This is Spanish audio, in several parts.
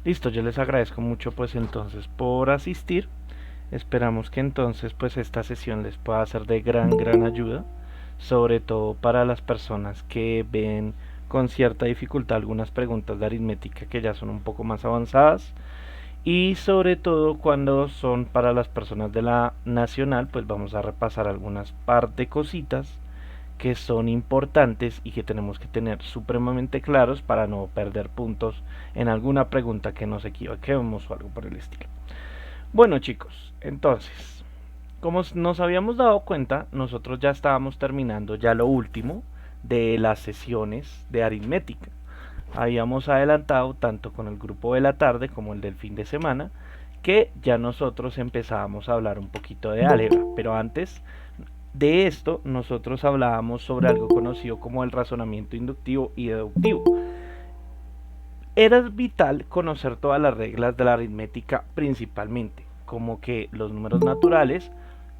Listo, yo les agradezco mucho pues entonces por asistir. Esperamos que entonces pues esta sesión les pueda ser de gran ayuda, sobre todo para las personas que ven con cierta dificultad algunas preguntas de aritmética que ya son un poco más avanzadas, y sobre todo cuando son para las personas de la nacional, pues vamos a repasar algunas par de cositas que son importantes y que tenemos que tener supremamente claros para no perder puntos en alguna pregunta que nos equivoquemos o algo por el estilo. Bueno chicos, entonces, como nos habíamos dado cuenta, nosotros ya estábamos terminando ya lo último de las sesiones de aritmética. Habíamos adelantado tanto con el grupo de la tarde como el del fin de semana que ya nosotros empezábamos a hablar un poquito de álgebra, pero antes de esto nosotros hablábamos sobre algo conocido como el razonamiento inductivo y deductivo. Era vital conocer todas las reglas de la aritmética, principalmente como que los números naturales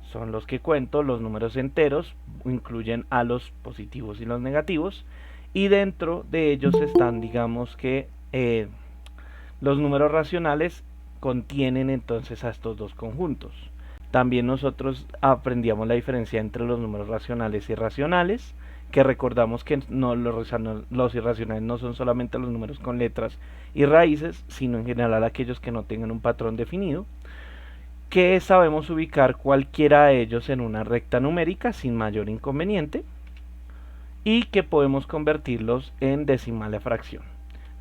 son los que cuento, los números enteros incluyen a los positivos y los negativos, y dentro de ellos están, digamos que los números racionales contienen entonces a estos dos conjuntos. También nosotros aprendíamos la diferencia entre los números racionales y irracionales, que recordamos que no, los irracionales no son solamente los números con letras y raíces, sino en general aquellos que no tengan un patrón definido, que sabemos ubicar cualquiera de ellos en una recta numérica sin mayor inconveniente y que podemos convertirlos en decimal de fracción.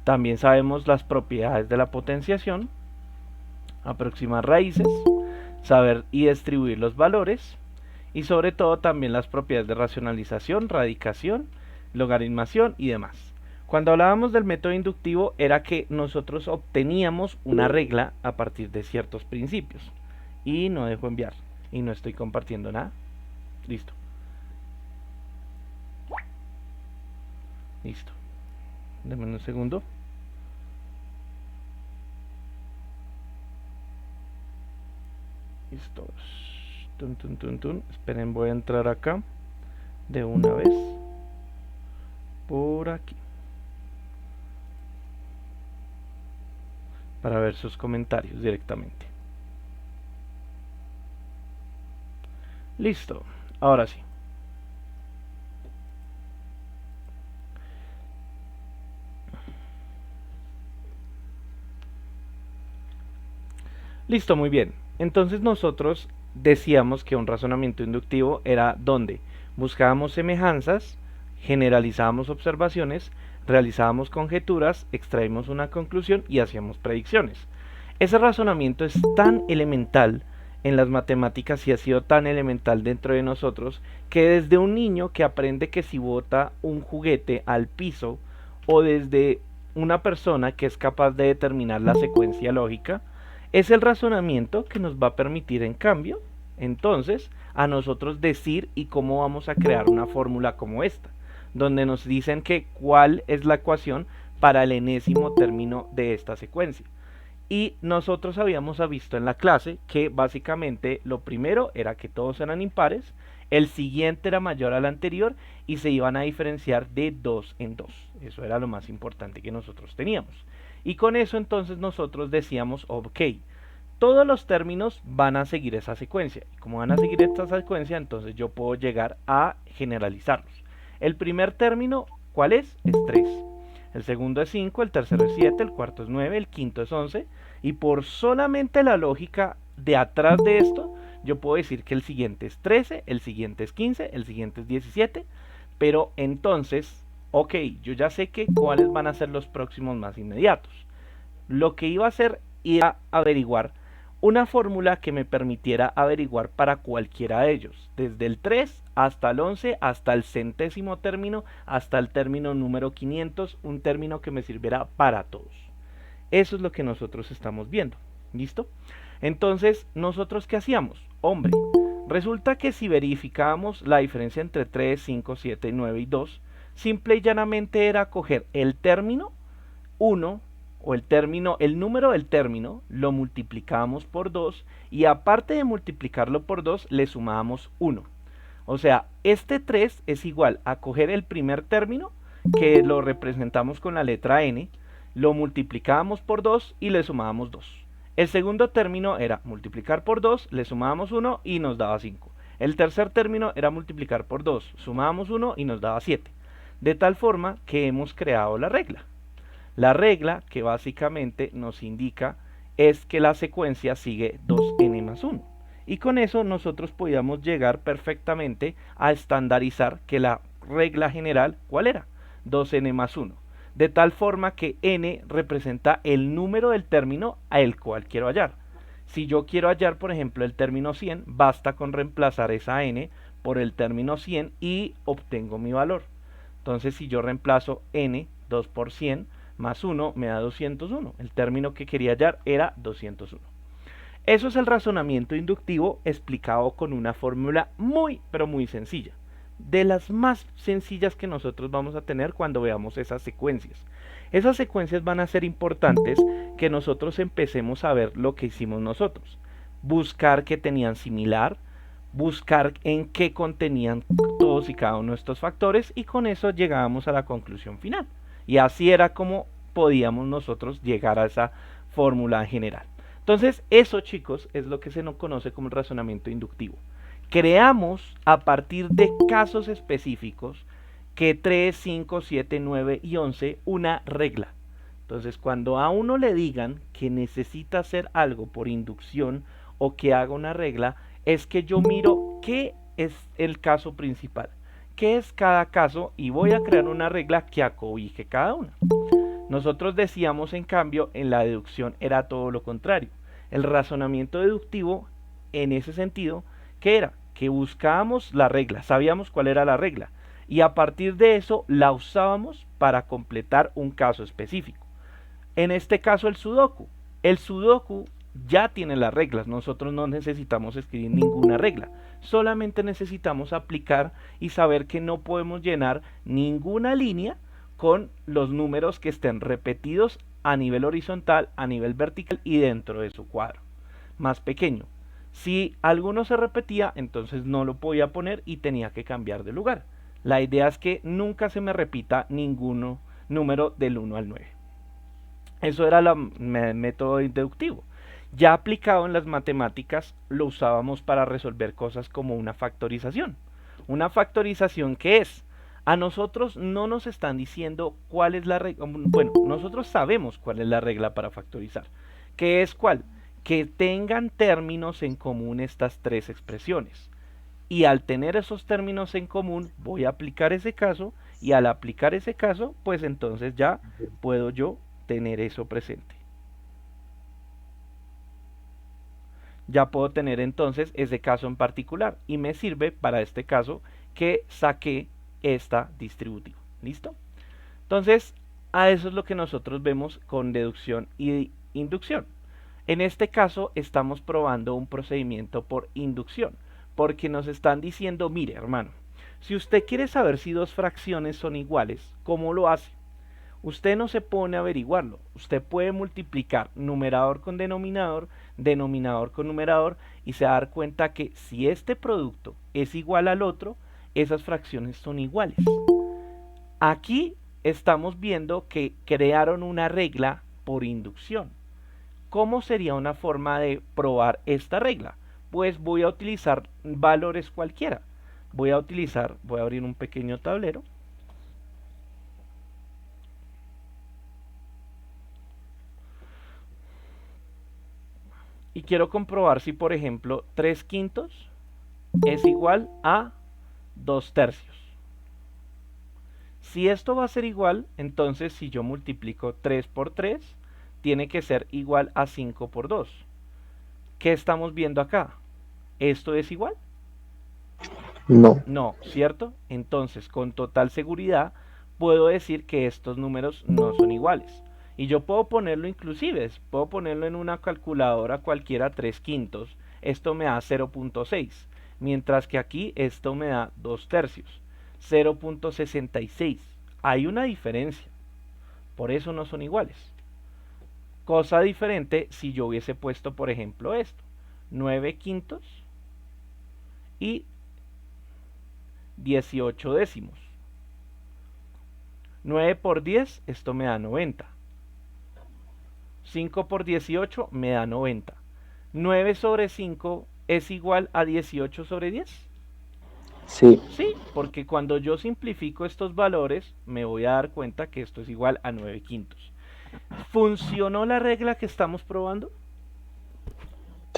También sabemos las propiedades de la potenciación, aproximar raíces, saber y distribuir los valores, y sobre todo también las propiedades de racionalización, radicación, logaritmación y demás. Cuando hablábamos del método inductivo era que nosotros obteníamos una regla a partir de ciertos principios. Y no dejo enviar y no estoy compartiendo nada. Listo. Listo. Deme un segundo. Listo. Tun, tun, tun, tun. Esperen, voy a entrar acá de una vez. Por aquí. Para ver sus comentarios directamente. Listo. Ahora sí. Listo, muy bien. Entonces nosotros decíamos que un razonamiento inductivo era donde buscábamos semejanzas, generalizábamos observaciones, realizábamos conjeturas, extraímos una conclusión y hacíamos predicciones. Ese razonamiento es tan elemental en las matemáticas y ha sido tan elemental dentro de nosotros que desde un niño que aprende que si bota un juguete al piso, o desde una persona que es capaz de determinar la secuencia lógica, es el razonamiento que nos va a permitir en cambio entonces a nosotros decir y cómo vamos a crear una fórmula como esta, donde nos dicen que cuál es la ecuación para el enésimo término de esta secuencia. Y nosotros habíamos visto en la clase que básicamente lo primero era que todos eran impares, el siguiente era mayor al anterior y se iban a diferenciar de 2 en 2. Eso era lo más importante que nosotros teníamos. Y con eso entonces nosotros decíamos, ok, todos los términos van a seguir esa secuencia. Y como van a seguir esta secuencia, entonces yo puedo llegar a generalizarlos. El primer término, ¿cuál es? Es 3. El segundo es 5, el tercero es 7, el cuarto es 9, el quinto es 11. Y por solamente la lógica de atrás de esto, yo puedo decir que el siguiente es 13, el siguiente es 15, el siguiente es 17. Pero entonces, ok, yo ya sé que cuáles van a ser los próximos más inmediatos. Lo que iba a hacer era averiguar una fórmula que me permitiera averiguar para cualquiera de ellos, desde el 3 hasta el 11, hasta el centésimo término, hasta el término número 500, un término que me sirviera para todos. Eso es lo que nosotros estamos viendo. ¿Listo? Entonces, ¿nosotros qué hacíamos? Hombre, resulta que si verificábamos la diferencia entre 3, 5, 7, 9 y 2, simple y llanamente era coger el término 1 o el número del término, lo multiplicábamos por 2 y aparte de multiplicarlo por 2 le sumábamos 1. O sea, este 3 es igual a coger el primer término, que lo representamos con la letra n, lo multiplicábamos por 2 y le sumábamos 2. El segundo término era multiplicar por 2, le sumábamos 1 y nos daba 5. El tercer término era multiplicar por 2, sumábamos 1 y nos daba 7. De tal forma que hemos creado la regla. La regla que básicamente nos indica es que la secuencia sigue 2n más 1. Y con eso nosotros podíamos llegar perfectamente a estandarizar que la regla general, ¿cuál era? 2n más 1. De tal forma que n representa el número del término al cual quiero hallar. Si yo quiero hallar, por ejemplo, el término 100, basta con reemplazar esa n por el término 100 y obtengo mi valor. Entonces, si yo reemplazo n, 2 por 100, más 1 me da 201. El término que quería hallar era 201. Eso es el razonamiento inductivo explicado con una fórmula muy, pero muy sencilla. De las más sencillas que nosotros vamos a tener cuando veamos esas secuencias. Esas secuencias van a ser importantes que nosotros empecemos a ver lo que hicimos nosotros. Buscar que tenían similar, buscar en qué contenían todos y cada uno de estos factores y con eso llegábamos a la conclusión final. Y así era como podíamos nosotros llegar a esa fórmula general. Entonces, eso, chicos, es lo que se nos conoce como el razonamiento inductivo. Creamos a partir de casos específicos que 3, 5, 7, 9 y 11 una regla. Entonces, cuando a uno le digan que necesita hacer algo por inducción o que haga una regla, es que yo miro qué es el caso principal, qué es cada caso y voy a crear una regla que acobije cada una. Nosotros decíamos, en cambio, en la deducción era todo lo contrario. El razonamiento deductivo, en ese sentido, ¿qué era? Que buscábamos la regla, sabíamos cuál era la regla, y a partir de eso la usábamos para completar un caso específico. En este caso el sudoku. El sudoku ya tiene las reglas, nosotros no necesitamos escribir ninguna regla, solamente necesitamos aplicar y saber que no podemos llenar ninguna línea con los números que estén repetidos a nivel horizontal, a nivel vertical y dentro de su cuadro más pequeño. Si alguno se repetía, entonces no lo podía poner y tenía que cambiar de lugar. La idea es que nunca se me repita ningún número del 1 al 9. Eso era el método deductivo. Ya aplicado en las matemáticas, lo usábamos para resolver cosas como una factorización. Una factorización, ¿qué es? A nosotros no nos están diciendo cuál es la regla. Bueno, nosotros sabemos cuál es la regla para factorizar. ¿Qué es cuál? Que tengan términos en común estas tres expresiones. Y al tener esos términos en común, voy a aplicar ese caso. Y al aplicar ese caso, pues entonces ya puedo yo tener eso presente. Ya puedo tener entonces ese caso en particular. Y me sirve para este caso que saqué esta distributiva. ¿Listo? Entonces, a eso es lo que nosotros vemos con deducción y inducción. En este caso estamos probando un procedimiento por inducción, porque nos están diciendo, mire hermano, si usted quiere saber si dos fracciones son iguales, ¿cómo lo hace? Usted no se pone a averiguarlo, usted puede multiplicar numerador con denominador, denominador con numerador y se va a dar cuenta que si este producto es igual al otro, esas fracciones son iguales. Aquí estamos viendo que crearon una regla por inducción. ¿Cómo sería una forma de probar esta regla? Pues voy a utilizar valores cualquiera. Voy a abrir un pequeño tablero. Y quiero comprobar si, por ejemplo, 3/5 es igual a 2/3. Si esto va a ser igual, entonces si yo multiplico 3 por 3, tiene que ser igual a 5 por 2. ¿Qué estamos viendo acá? ¿Esto es igual? No. No, ¿cierto? Entonces, con total seguridad, puedo decir que estos números no son iguales. Y yo puedo ponerlo inclusive, puedo ponerlo en una calculadora cualquiera 3/5. Esto me da 0.6, mientras que aquí esto me da 2/3, 0.66. Hay una diferencia, por eso no son iguales. Cosa diferente si yo hubiese puesto, por ejemplo, esto, 9/5 y 18 décimos. 9 por 10, esto me da 90. 5 por 18 me da 90. 9 sobre 5 es igual a 18 sobre 10. Sí, Sí, porque cuando yo simplifico estos valores, me voy a dar cuenta que esto es igual a 9 quintos. ¿Funcionó la regla que estamos probando?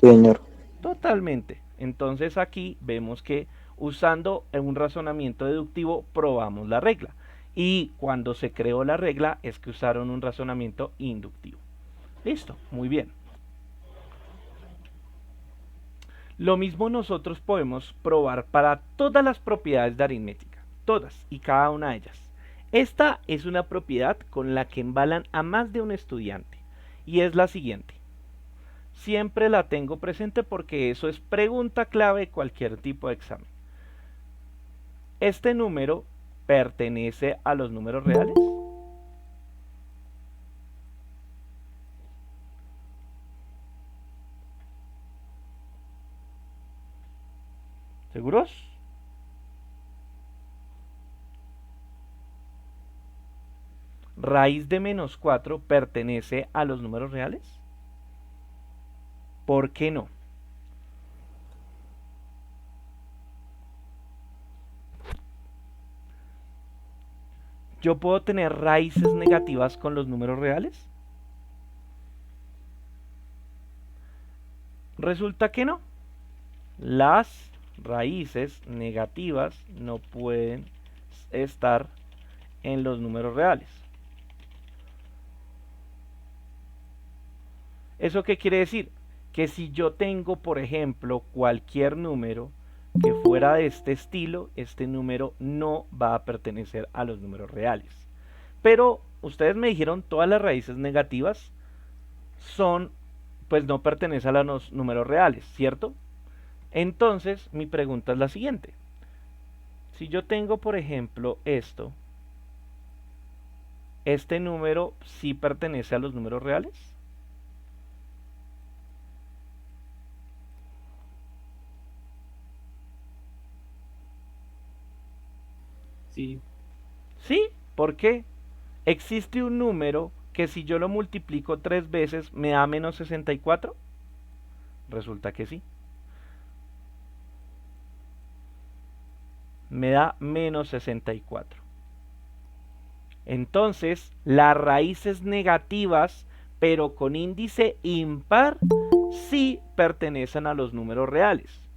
sí, señor. Totalmente. Entonces aquí vemos que usando un razonamiento deductivo probamos la regla. Y cuando se creó la regla es que usaron un razonamiento inductivo. Listo, muy bien. Lo mismo nosotros podemos probar para todas las propiedades de aritmética, todas y cada una de ellas. Esta es una propiedad con la que embalan a más de un estudiante y es la siguiente. Siempre la tengo presente porque eso es pregunta clave de cualquier tipo de examen. ¿Este número pertenece a los números reales? ¿Seguros? ¿Raíz de menos 4 pertenece a los números reales? ¿Por qué no? ¿Yo puedo tener raíces negativas con los números reales? Resulta que no. Las raíces negativas no pueden estar en los números reales. ¿Eso qué quiere decir? Que si yo tengo, por ejemplo, cualquier número que fuera de este estilo, este número no va a pertenecer a los números reales. Pero ustedes me dijeron todas las raíces negativas son, pues no pertenecen a los números reales, ¿cierto? Entonces mi pregunta es la siguiente. Si yo tengo, por ejemplo, esto, ¿este número sí pertenece a los números reales? Sí, Sí, ¿por qué? ¿Existe un número que si yo lo multiplico 3 veces me da menos 64? Resulta que sí. Me da menos 64. Entonces, las raíces negativas, pero con índice impar, sí pertenecen a los números reales.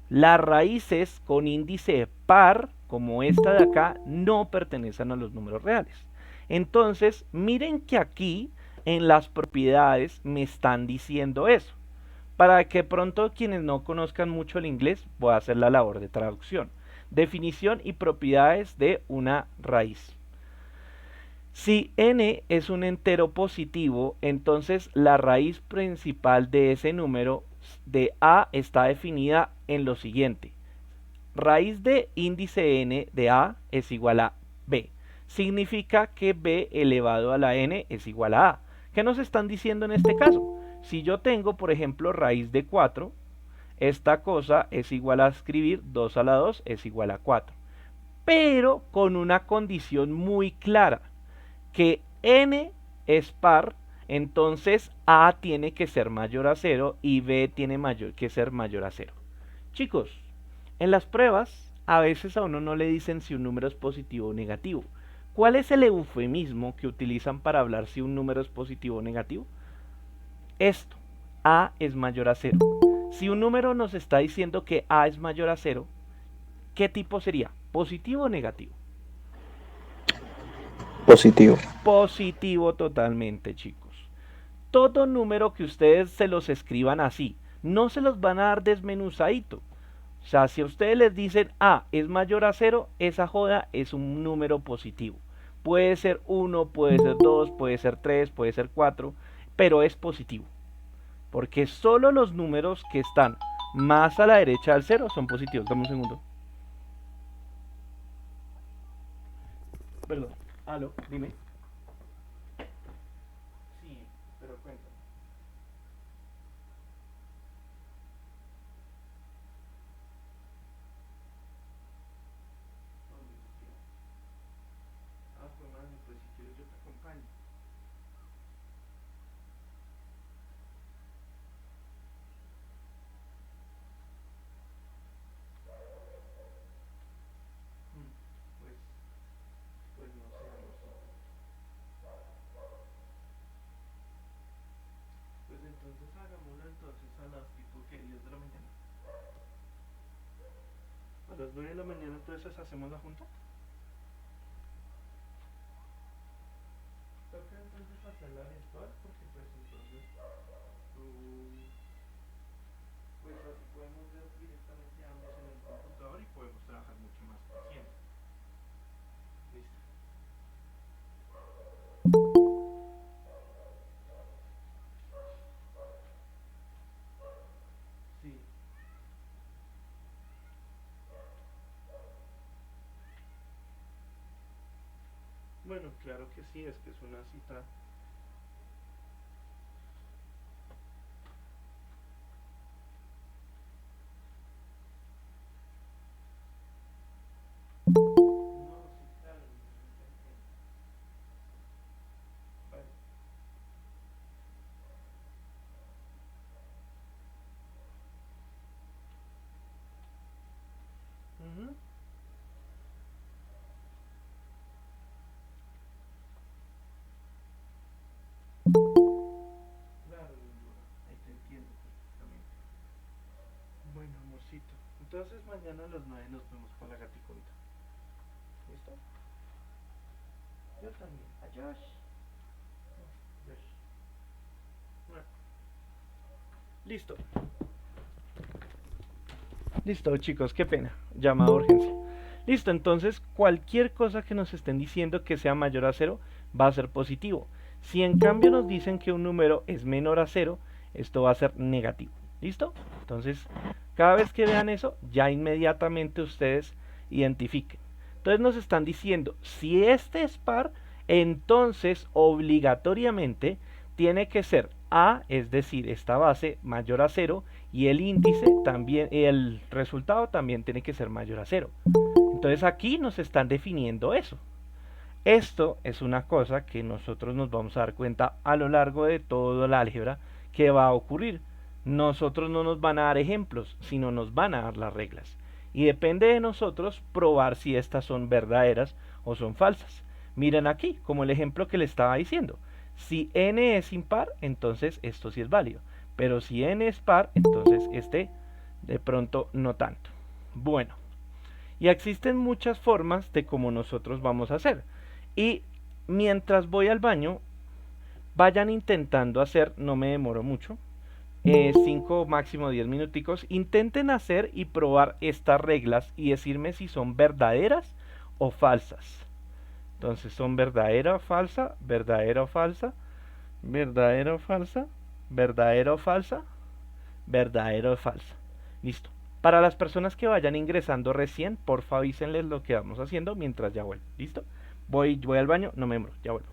Las raíces con índice par, como esta de acá, no pertenecen a los números reales. Entonces, miren que aquí en las propiedades me están diciendo eso. Para que pronto quienes no conozcan mucho el inglés, voy a hacer la labor de traducción. Definición y propiedades de una raíz. Si n es un entero positivo, entonces la raíz principal de ese número de a está definida en lo siguiente. Raíz de índice n de a es igual a b. Significa que b elevado a la n es igual a a. ¿Qué nos están diciendo en este caso? Si yo tengo, por ejemplo, raíz de 4, esta cosa es igual a escribir 2 a la 2 es igual a 4. Pero con una condición muy clara, que n es par, entonces a tiene que ser mayor a 0 y b tiene que ser mayor a 0. Chicos, en las pruebas a veces a uno no le dicen si un número es positivo o negativo. ¿Cuál es el eufemismo que utilizan para hablar si un número es positivo o negativo? Esto, a es mayor a 0. Si un número nos está diciendo que a es mayor a 0, ¿qué tipo sería? ¿Positivo o negativo? Positivo. Positivo totalmente, chicos. Todo número que ustedes se los escriban así, no se los van a dar desmenuzadito. O sea, si a ustedes les dicen A es mayor a 0, esa joda es un número positivo. Puede ser 1, puede ser 2, puede ser 3, puede ser 4, pero es positivo. Porque solo los números que están más a la derecha del 0 son positivos. Dame un segundo. Perdón. Aló, dime. Sí, pero cuéntame. Ah, pues madre, pues si quieres yo te acompaño. entonces hagámoslo entonces a las tipo que 10 de la mañana. A las 9 de la mañana entonces hacemos la junta. Toca entonces hacerla virtual porque pues entonces pues así podemos ver directamente ambos en el computador y podemos trabajar mucho más eficiente. Listo. Sí. Bueno, claro que sí, es que es una cita. No, sí, claro, yo entiendo. Vale. Ujú. Claro, Lindura, ahí te entiendo perfectamente. Bueno, amorcito. Entonces mañana a las 9 nos vemos con la gaticonita. ¿Listo? Yo también. Adiós. Adiós. Bueno, listo. Listo, chicos, qué pena. Llamada de urgencia. Listo, entonces cualquier cosa que nos estén diciendo que sea mayor a cero va a ser positivo. Si en cambio nos dicen que un número es menor a cero, esto va a ser negativo. ¿Listo? Entonces, cada vez que vean eso, ya inmediatamente ustedes identifiquen. Entonces nos están diciendo, si este es par, entonces obligatoriamente tiene que ser A, es decir, esta base mayor a cero, y el índice también, el resultado también tiene que ser mayor a cero. Entonces aquí nos están definiendo eso. Esto es una cosa que nosotros nos vamos a dar cuenta a lo largo de todo el álgebra que va a ocurrir. Nosotros no nos van a dar ejemplos, sino nos van a dar las reglas. Y depende de nosotros probar si estas son verdaderas o son falsas. Miren aquí, como el ejemplo que le estaba diciendo. Si n es impar, entonces esto sí es válido. Pero si n es par, entonces este de pronto no tanto. Bueno, y existen muchas formas de cómo nosotros vamos a hacer. Y mientras voy al baño, vayan intentando hacer, no me demoro mucho, 5 máximo 10 minuticos, intenten hacer y probar estas reglas y decirme si son verdaderas o falsas. Entonces son verdadera o falsa, verdadera o falsa, verdadera o falsa, verdadera o falsa, verdadera o falsa. Listo. Para las personas que vayan ingresando recién, porfa avísenles lo que vamos haciendo mientras ya vuelvo. ¿Listo? Voy al baño, no me demoro, ya vuelvo.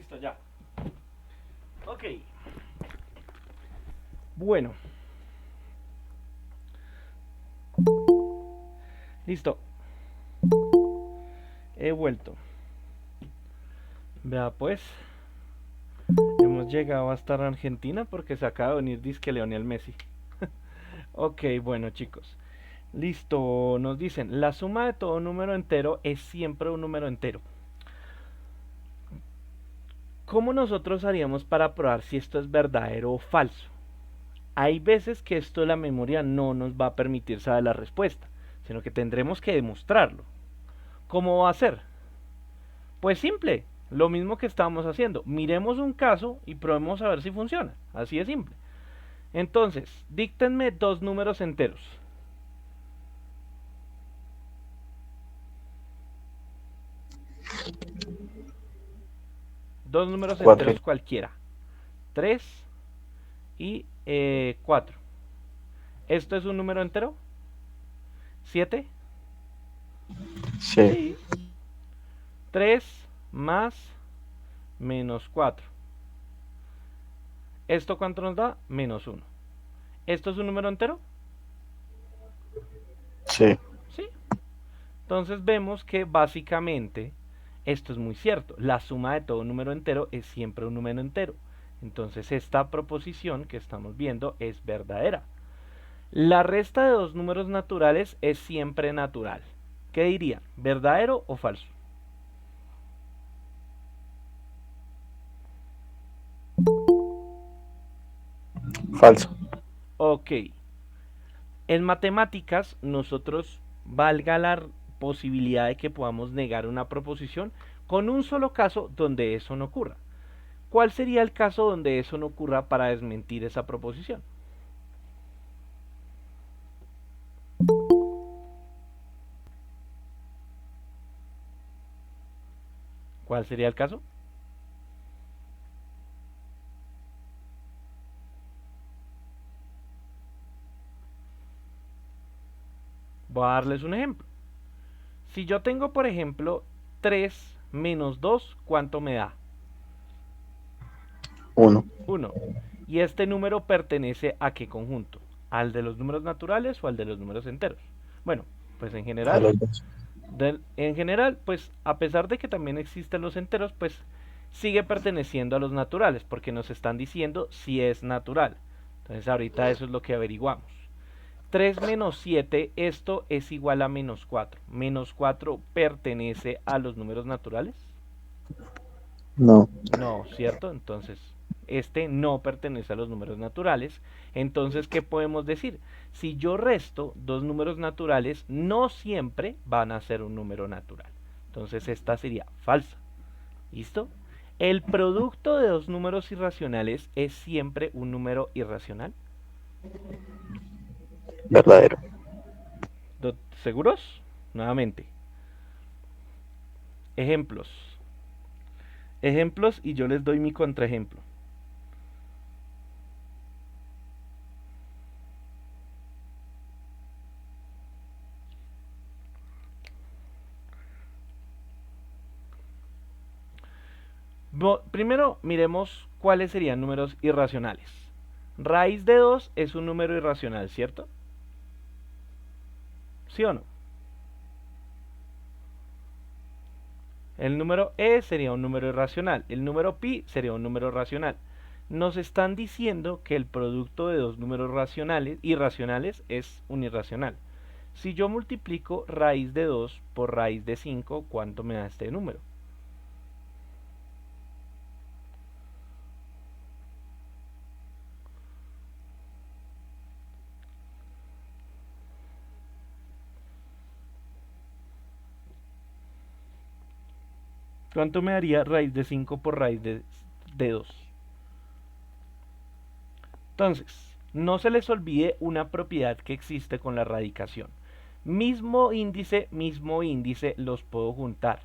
Listo, ya. Ok. Bueno. Listo. He vuelto. Vea pues. Hemos llegado hasta Argentina porque se acaba de venir disque Lionel Messi. Ok, bueno chicos. Listo, nos dicen, la suma de todo número entero es siempre un número entero. ¿Cómo nosotros haríamos para probar si esto es verdadero o falso? Hay veces que esto la memoria no nos va a permitir saber la respuesta, sino que tendremos que demostrarlo. ¿Cómo va a ser? Pues simple, lo mismo que estábamos haciendo. Miremos un caso y probemos a ver si funciona. Así de simple. Entonces, díctenme dos números enteros. Dos números 4. enteros cualquiera. 3 y 4. ¿Esto es un número entero? ¿7? Sí. Sí. 3 más menos 4. ¿Esto cuánto nos da? Menos 1. ¿Esto es un número entero? Sí. Sí. Entonces vemos que básicamente esto es muy cierto. La suma de todo número entero es siempre un número entero. Entonces esta proposición que estamos viendo es verdadera. La resta de dos números naturales es siempre natural. ¿Qué dirían? ¿Verdadero o falso? Falso. Ok. En matemáticas, nosotros, valga la posibilidad de que podamos negar una proposición con un solo caso donde eso no ocurra. ¿Cuál sería el caso donde eso no ocurra para desmentir esa proposición? ¿Cuál sería el caso? Voy a darles un ejemplo. Si yo tengo, por ejemplo, 3 menos 2, ¿cuánto me da? 1. 1. ¿Y este número pertenece a qué conjunto? ¿Al de los números naturales o al de los números enteros? Bueno, pues en A general, los dos. pues a pesar de que también existen los enteros, pues sigue perteneciendo a los naturales, porque nos están diciendo si es natural. Entonces ahorita eso es lo que averiguamos. 3 menos 7, esto es igual a menos 4. ¿Menos 4 pertenece a los números naturales? No. No, ¿cierto? Entonces, este no pertenece a los números naturales. Entonces, ¿qué podemos decir? Si yo resto dos números naturales, no siempre van a ser un número natural. Entonces, esta sería falsa. ¿Listo? ¿El producto de dos números irracionales es siempre un número irracional? Verdadero. ¿Seguros? Nuevamente. Ejemplos. Ejemplos y yo les doy mi contraejemplo. Primero miremos cuáles serían números irracionales. Raíz de 2 es un número irracional, ¿cierto? ¿Sí o no? El número e sería un número irracional. El número pi sería un número racional. Nos están diciendo que el producto de dos números irracionales es un irracional. Si yo multiplico raíz de 2 por raíz de 5, ¿cuánto me da este número? ¿Cuánto me daría raíz de 5 por raíz de 2? Entonces, no se les olvide una propiedad que existe con la radicación. Mismo índice, los puedo juntar.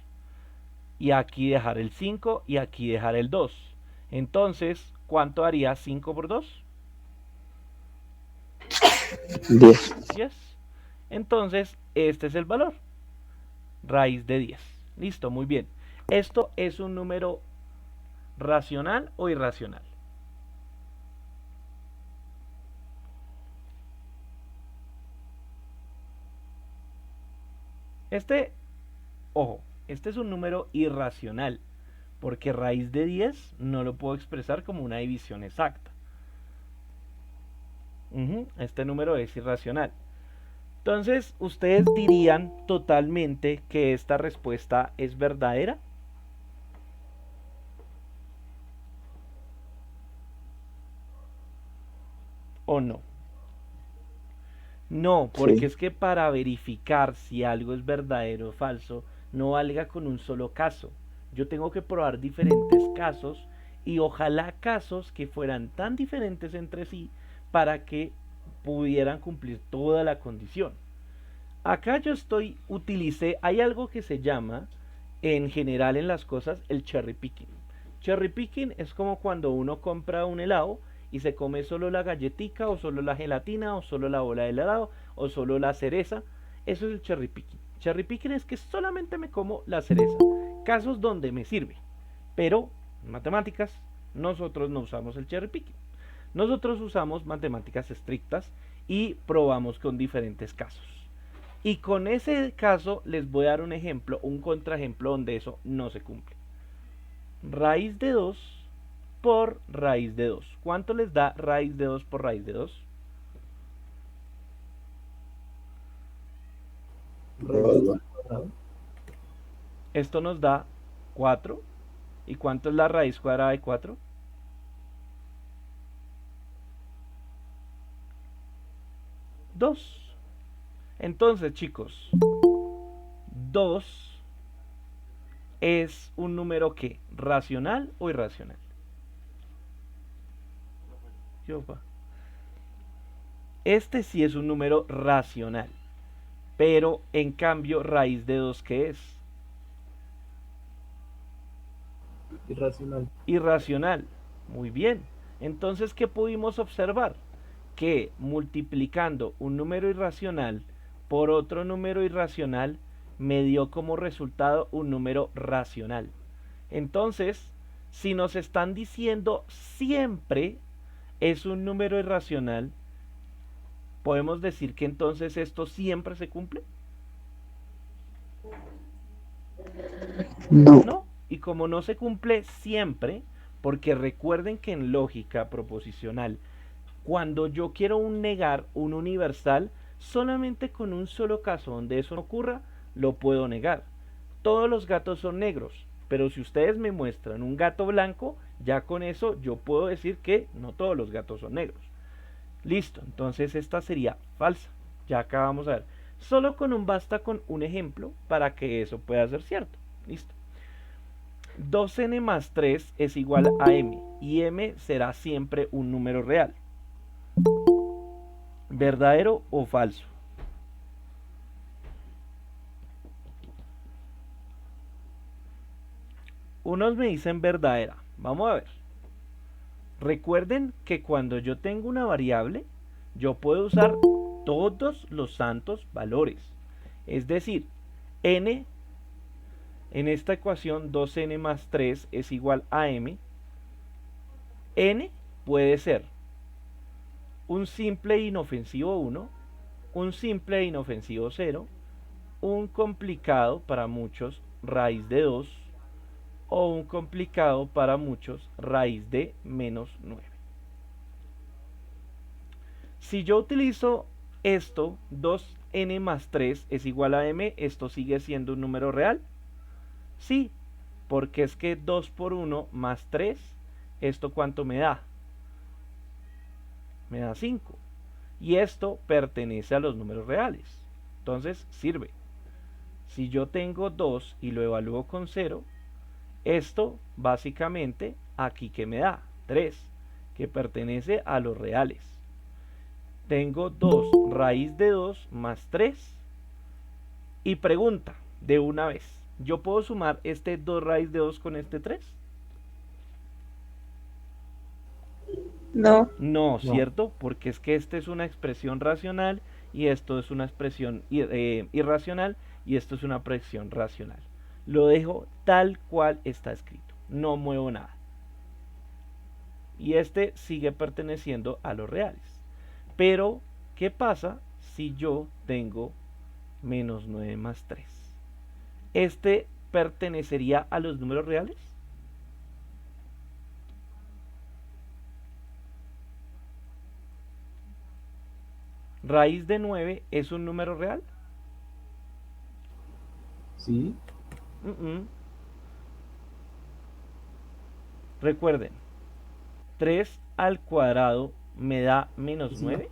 Y aquí dejar el 5 y aquí dejar el 2. Entonces, ¿cuánto haría 5 por 2? 10. 10. Entonces, este es el valor. Raíz de 10. Listo, muy bien. Esto es un número ¿Racional o irracional? Ojo, este es un número irracional, porque raíz de 10 no lo puedo expresar como una división exacta. Este número es irracional. Entonces, ¿ustedes dirían totalmente que esta respuesta es verdadera? ¿O no? No, porque Sí. es que para verificar si algo es verdadero o falso, no valga con un solo caso. Yo tengo que probar diferentes casos y ojalá casos que fueran tan diferentes entre sí para que pudieran cumplir toda la condición. Acá utilicé, hay algo que se llama en general en las cosas el cherry picking. Cherry picking es como cuando uno compra un helado y se come solo la galletica o solo la gelatina o solo la bola de helado o solo la cereza. Eso es el cherry picking. Cherry picking es que solamente me como la cereza. Casos donde me sirve. Pero en matemáticas nosotros no usamos el cherry picking. Nosotros usamos matemáticas estrictas y probamos con diferentes casos. Y con ese caso les voy a dar un ejemplo, un contraejemplo donde eso no se cumple. Raíz de 2 por raíz de 2. ¿Cuánto les da raíz de 2 por raíz de 2? Esto nos da 4. ¿Y cuánto es la raíz cuadrada de 4? 2. Entonces, chicos, 2 es un número que, ¿racional o irracional? Este sí es un número racional, pero en cambio, raíz de 2, ¿qué es? Irracional. Irracional. Muy bien. Entonces, ¿qué pudimos observar? Que multiplicando un número irracional por otro número irracional me dio como resultado un número racional. Entonces, si nos están diciendo siempre es un número irracional, ¿podemos decir que entonces esto siempre se cumple? No. No. Y como no se cumple siempre, porque recuerden que en lógica proposicional, cuando yo quiero negar un universal, solamente con un solo caso donde eso no ocurra, lo puedo negar. Todos los gatos son negros, pero si ustedes me muestran un gato blanco, ya con eso yo puedo decir que no todos los gatos son negros. Listo, entonces esta sería falsa. Ya acabamos a ver. Solo basta con un ejemplo para que eso pueda ser cierto. Listo. 2n más 3 es igual a m, y m será siempre un número real. ¿Verdadero o falso? Unos me dicen verdadera. Vamos a ver. Recuerden que cuando yo tengo una variable, yo puedo usar todos los santos valores. Es decir, n, en esta ecuación 2n más 3 es igual a m. N puede ser un simple e inofensivo 1, un simple e inofensivo 0, un complicado para muchos raíz de 2 o un complicado para muchos raíz de menos 9. Si yo utilizo esto, 2n más 3 es igual a m, ¿esto sigue siendo un número real? Sí, porque es que 2 por 1 más 3, ¿esto cuánto me da? Me da 5. Y esto pertenece a los números reales. Entonces sirve. Si yo tengo 2 y lo evalúo con 0, esto básicamente aquí que me da 3, que pertenece a los reales. Tengo 2 raíz de 2 más 3. Y pregunta de una vez, ¿yo puedo sumar este 2 raíz de 2 con este 3? No. No, ¿cierto? Porque es que esta es una expresión racional y esto es una expresión irracional y esto es una expresión racional. Lo dejo tal cual está escrito, no muevo nada. y este sigue perteneciendo a los reales. Pero, ¿qué pasa si yo tengo menos 9 más 3? ¿Este pertenecería a los números reales? ¿Raíz de 9 es un número real? Sí, Mm, mm. Recuerden, 3 al cuadrado me da menos es una... 9.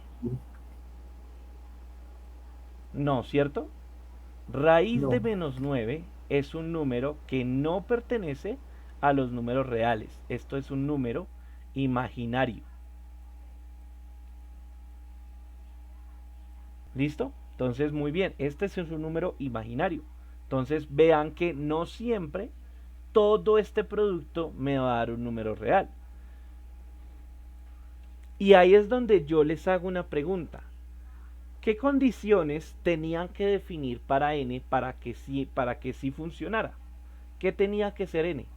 No, ¿cierto? Raíz de No, menos 9 es un número que no pertenece a los números reales. Esto es un número imaginario. ¿Listo? Entonces, muy bien, este es un número imaginario. Entonces, vean que no siempre todo este producto me va a dar un número real. Y ahí es donde yo les hago una pregunta. ¿Qué condiciones tenían que definir para n para que sí funcionara? ¿Qué tenía que ser n?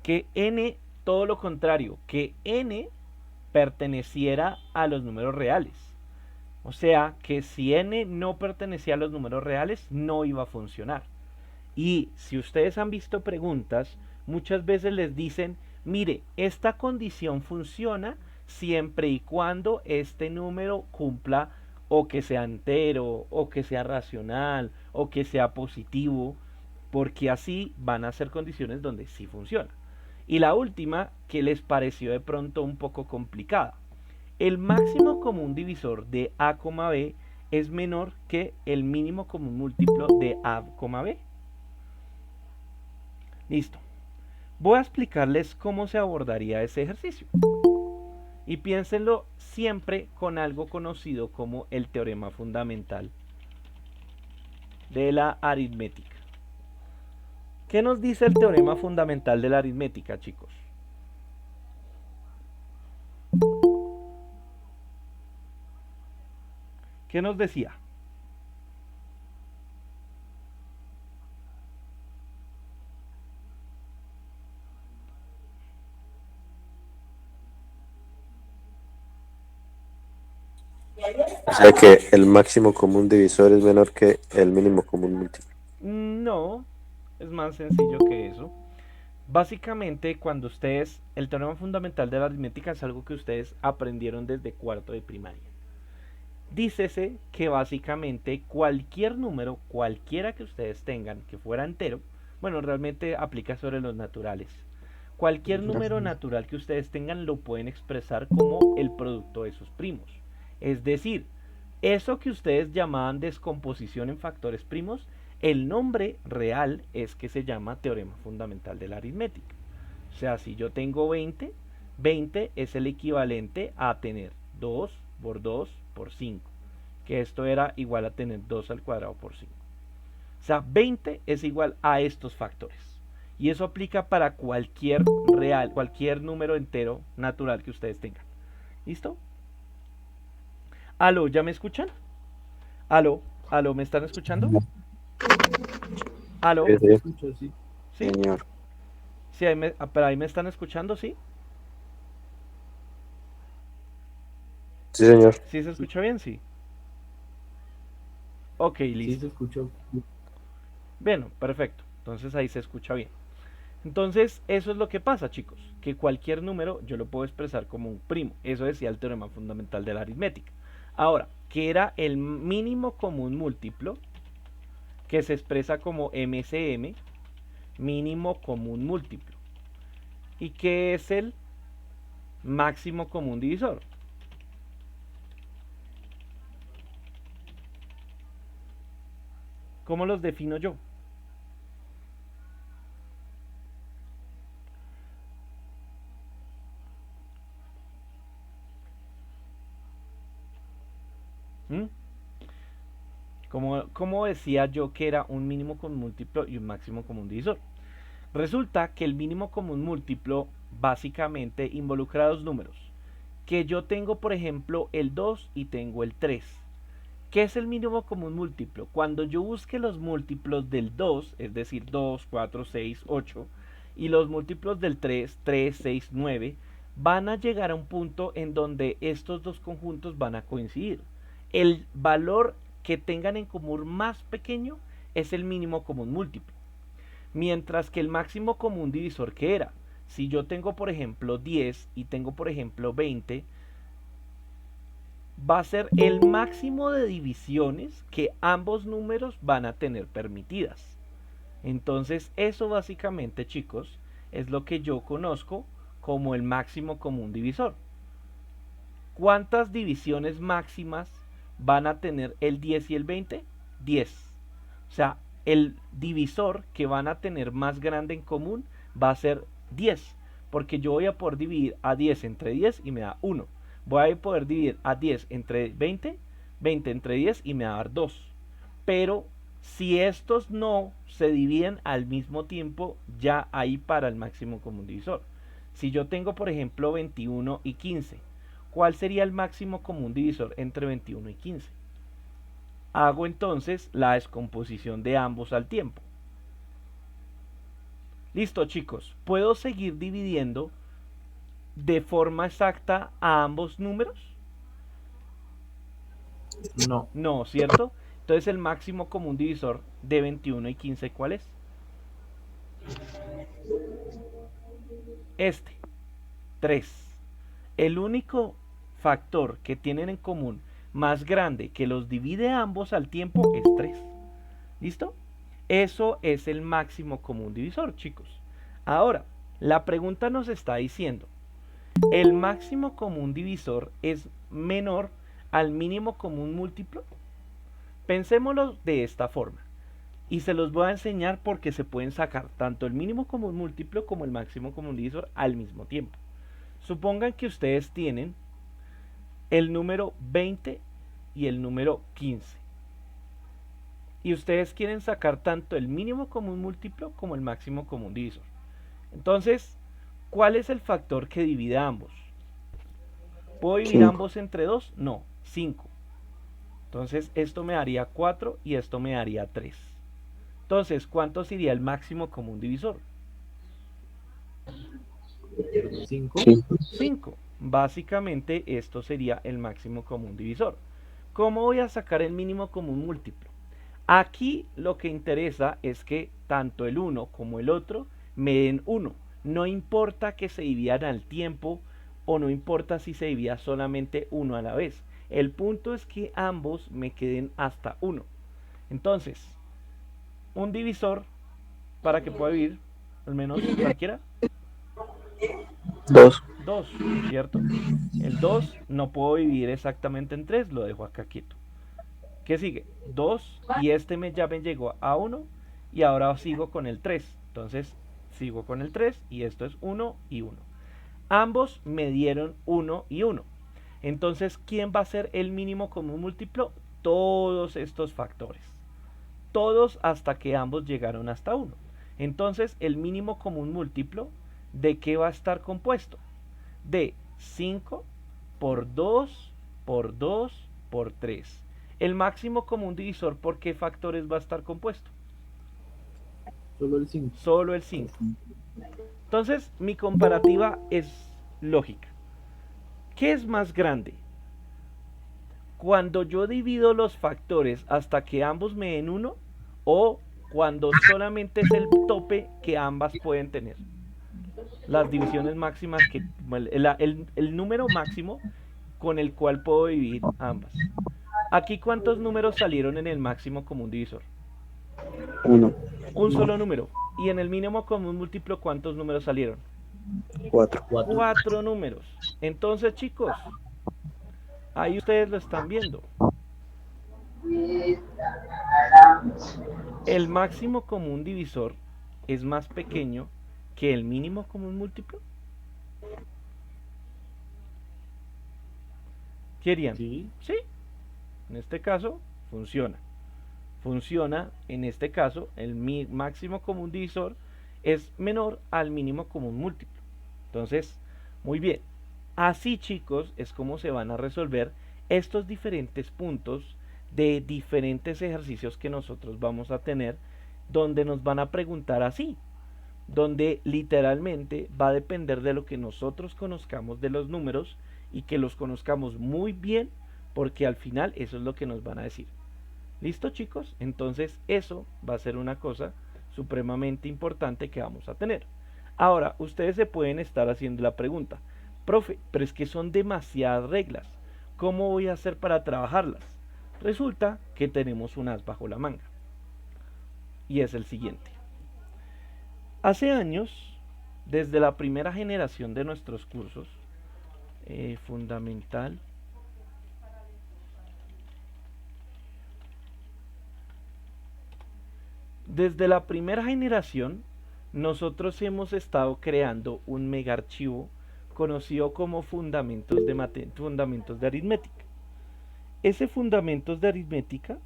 Que n, todo lo contrario, que n perteneciera a los números reales. O sea, que si n no pertenecía a los números reales, no iba a funcionar. Y si ustedes han visto preguntas, muchas veces les dicen, mire, esta condición funciona siempre y cuando este número cumpla o que sea entero, o que sea racional, o que sea positivo, porque así van a ser condiciones donde sí funciona. Y la última, que les pareció de pronto un poco complicada. El máximo común divisor de A, B es menor que el mínimo común múltiplo de A, B. Listo. Voy a explicarles cómo se abordaría ese ejercicio. Y piénsenlo siempre con algo conocido como el teorema fundamental de la aritmética. ¿Qué nos dice el teorema fundamental de la aritmética, chicos? ¿Qué nos decía? O sea que el máximo común divisor es menor que el mínimo común múltiplo. No, es más sencillo que eso. Básicamente, cuando ustedes, el teorema fundamental de la aritmética es algo que ustedes aprendieron desde cuarto de primaria. Dícese que básicamente cualquier número, cualquiera que ustedes tengan, que fuera entero, bueno, realmente aplica sobre los naturales. Cualquier número natural que ustedes tengan lo pueden expresar como el producto de sus primos. Es decir, eso que ustedes llamaban descomposición en factores primos, el nombre real es que se llama teorema fundamental de la aritmética. O sea, si yo tengo 20, 20 es el equivalente a tener 2 por 2 por 5, que esto era igual a tener 2 al cuadrado por 5. O sea, 20 es igual a estos factores. Y eso aplica para cualquier real, cualquier número entero natural que ustedes tengan. ¿Listo? Aló, ¿ya me escuchan? Aló, aló, ¿me están escuchando? Aló, Sí, te sí, escucho, sí. ¿sí? Señor. Sí, pero ahí me están escuchando, ¿sí? sí, señor. ¿Sí se Sí, escucha bien? Sí. Ok, sí se listo. escuchó. Bueno, perfecto. Entonces ahí se escucha bien. Entonces, eso es lo que pasa, chicos, que cualquier número yo lo puedo expresar como un primo. Eso decía el teorema fundamental de la aritmética. Ahora, ¿qué era el mínimo común múltiplo? Que se expresa como MCM, mínimo común múltiplo. ¿Y qué es el máximo común divisor? ¿Cómo los defino yo? ¿Mm? ¿Cómo decía yo que era un mínimo común múltiplo y un máximo común divisor? Resulta que el mínimo común múltiplo básicamente involucra dos números. Que yo tengo, por ejemplo, el 2 y tengo el 3. ¿Qué es el mínimo común múltiplo? Cuando yo busque los múltiplos del 2, es decir, 2, 4, 6, 8, y los múltiplos del 3, 3, 6, 9, van a llegar a un punto en donde estos dos conjuntos van a coincidir. El valor que tengan en común más pequeño es el mínimo común múltiplo. Mientras que el máximo común divisor, que era, si yo tengo por ejemplo 10 y tengo por ejemplo 20, va a ser el máximo de divisiones que ambos números van a tener permitidas. Entonces eso básicamente, chicos, es lo que yo conozco como el máximo común divisor. ¿Cuántas divisiones máximas van a tener el 10 y el 20? 10. O sea, el divisor que van a tener más grande en común va a ser 10, porque yo voy a poder dividir a 10 entre 10 y me da 1. Voy a poder dividir a 10 entre 20, 20 entre 10 y me va a dar 2. Pero si estos no se dividen al mismo tiempo, ya ahí para el máximo común divisor. Si yo tengo, por ejemplo, 21 y 15, ¿cuál sería el máximo común divisor entre 21 y 15? Hago entonces la descomposición de ambos al tiempo. Listo, chicos, ¿puedo seguir dividiendo de forma exacta a ambos números? No. No, ¿cierto? Entonces el máximo común divisor de 21 y 15, ¿cuál es? Este, 3. El único factor que tienen en común más grande que los divide a ambos al tiempo es 3. ¿Listo? Eso es el máximo común divisor, chicos. Ahora, la pregunta nos está diciendo, ¿el máximo común divisor es menor al mínimo común múltiplo? Pensémoslo de esta forma. Y se los voy a enseñar porque se pueden sacar tanto el mínimo común múltiplo como el máximo común divisor al mismo tiempo. Supongan que ustedes tienen el número 20 y el número 15. Y ustedes quieren sacar tanto el mínimo común múltiplo como el máximo común divisor. Entonces, ¿cuál es el factor que divide a ambos? ¿Puedo dividir 5. ambos entre 2? No, 5. Entonces, esto me daría 4 y esto me daría 3. Entonces, ¿cuánto sería el máximo común divisor? 5. 5. Básicamente, esto sería el máximo común divisor. ¿Cómo voy a sacar el mínimo común múltiplo? Aquí lo que interesa es que tanto el uno como el otro me den 1. No importa que se dividan al tiempo o no importa si se divida solamente uno a la vez. El punto es que ambos me queden hasta 1. Entonces, un divisor para que pueda dividir al menos cualquiera. 2. 2, ¿cierto? El 2 no puedo dividir exactamente en 3, lo dejo acá quieto. ¿Qué sigue? 2 y ya me llegó a 1 y ahora sigo con el 3. Entonces sigo con el 3 y esto es 1 y 1. Ambos me dieron 1 y 1. Entonces, ¿quién va a ser el mínimo común múltiplo? Todos estos factores. Todos hasta que ambos llegaron hasta 1. Entonces, el mínimo común múltiplo, ¿de qué va a estar compuesto? De 5 por 2 por 2 por 3. El máximo común divisor, ¿por qué factores va a estar compuesto? Solo el 5. Solo el 5. Entonces, mi comparativa es lógica. ¿Qué es más grande? Cuando yo divido los factores hasta que ambos me den 1 o cuando solamente es el tope que ambas pueden tener. Las divisiones máximas, el número máximo con el cual puedo dividir ambas. Aquí, ¿cuántos números salieron en el máximo común divisor? 1. Un solo número. Y en el mínimo común múltiplo, ¿cuántos números salieron? 4. 4 números. Entonces, chicos, ahí ustedes lo están viendo. El máximo común divisor es más pequeño que el mínimo común múltiplo. ¿Qué harían? Sí. Sí. En este caso, funciona. funciona, en este caso, el máximo común divisor es menor al mínimo común múltiplo. Entonces, muy bien. Así, chicos, es como se van a resolver estos diferentes puntos de diferentes ejercicios que nosotros vamos a tener, donde nos van a preguntar así, donde literalmente va a depender de lo que nosotros conozcamos de los números y que los conozcamos muy bien, porque al final eso es lo que nos van a decir. ¿Listo, chicos? Entonces eso va a ser una cosa supremamente importante que vamos a tener. Ahora, ustedes se pueden estar haciendo la pregunta: profe, pero es que son demasiadas reglas, ¿cómo voy a hacer para trabajarlas? Resulta que tenemos un as bajo la manga, y es el siguiente. Hace años, desde la primera generación de nuestros cursos, fundamental, desde la primera generación, nosotros hemos estado creando un mega archivo conocido como fundamentos de aritmética. Ese fundamentos de aritmética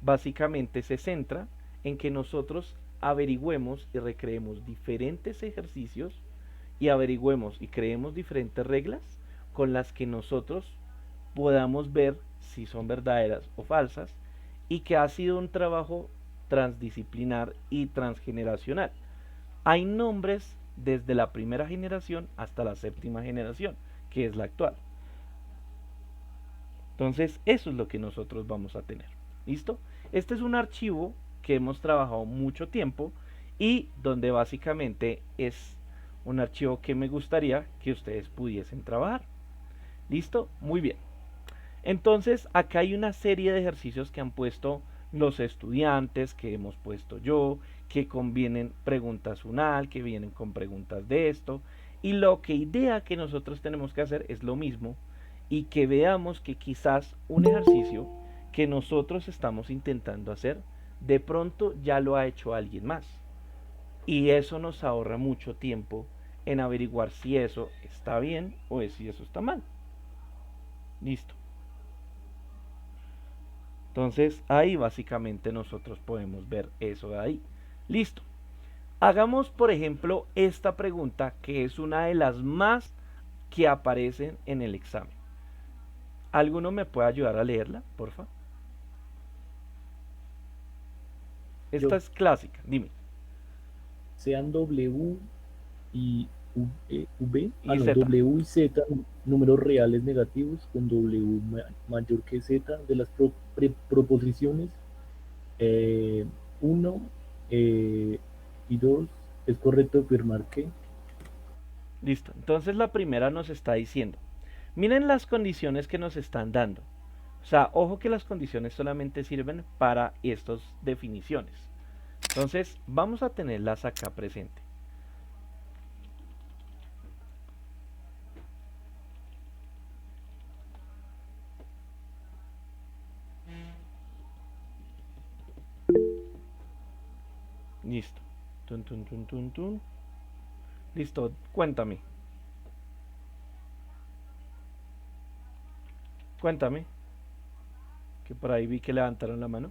básicamente se centra en que nosotros averigüemos y recreemos diferentes ejercicios y averigüemos y creemos diferentes reglas con las que nosotros podamos ver si son verdaderas o falsas, y que ha sido un trabajo transdisciplinar y transgeneracional. Hay nombres desde la primera generación hasta la séptima generación, que es la actual. Entonces, eso es lo que nosotros vamos a tener. ¿Listo? Este es un archivo que hemos trabajado mucho tiempo y donde básicamente es un archivo que me gustaría que ustedes pudiesen trabajar. ¿Listo? Muy bien. Entonces, acá hay una serie de ejercicios que han puesto los estudiantes, que hemos puesto yo, que convienen preguntas unal, que vienen con preguntas de esto, y lo que idea que nosotros tenemos que hacer es lo mismo, y que veamos que quizás un ejercicio que nosotros estamos intentando hacer, de pronto ya lo ha hecho alguien más, y eso nos ahorra mucho tiempo en averiguar si eso está bien o si eso está mal. Listo. Entonces ahí básicamente nosotros podemos ver eso de ahí. Listo. Hagamos por ejemplo esta pregunta, que es una de las más que aparecen en el examen. ¿Alguno me puede ayudar a leerla, porfa? Esta Yo. es clásica, dime. Sean W y V, Y Z. W y Z, números reales negativos con W mayor que Z de las proposiciones 1 y 2, es correcto afirmar que. Listo. Entonces la primera nos está diciendo, miren las condiciones que nos están dando. O sea, ojo que las condiciones solamente sirven para estas definiciones. Entonces vamos a tenerlas acá presente. Listo. Tun, tun, tun, tun, tun. Listo, cuéntame. Cuéntame. Que por ahí vi que levantaron la mano.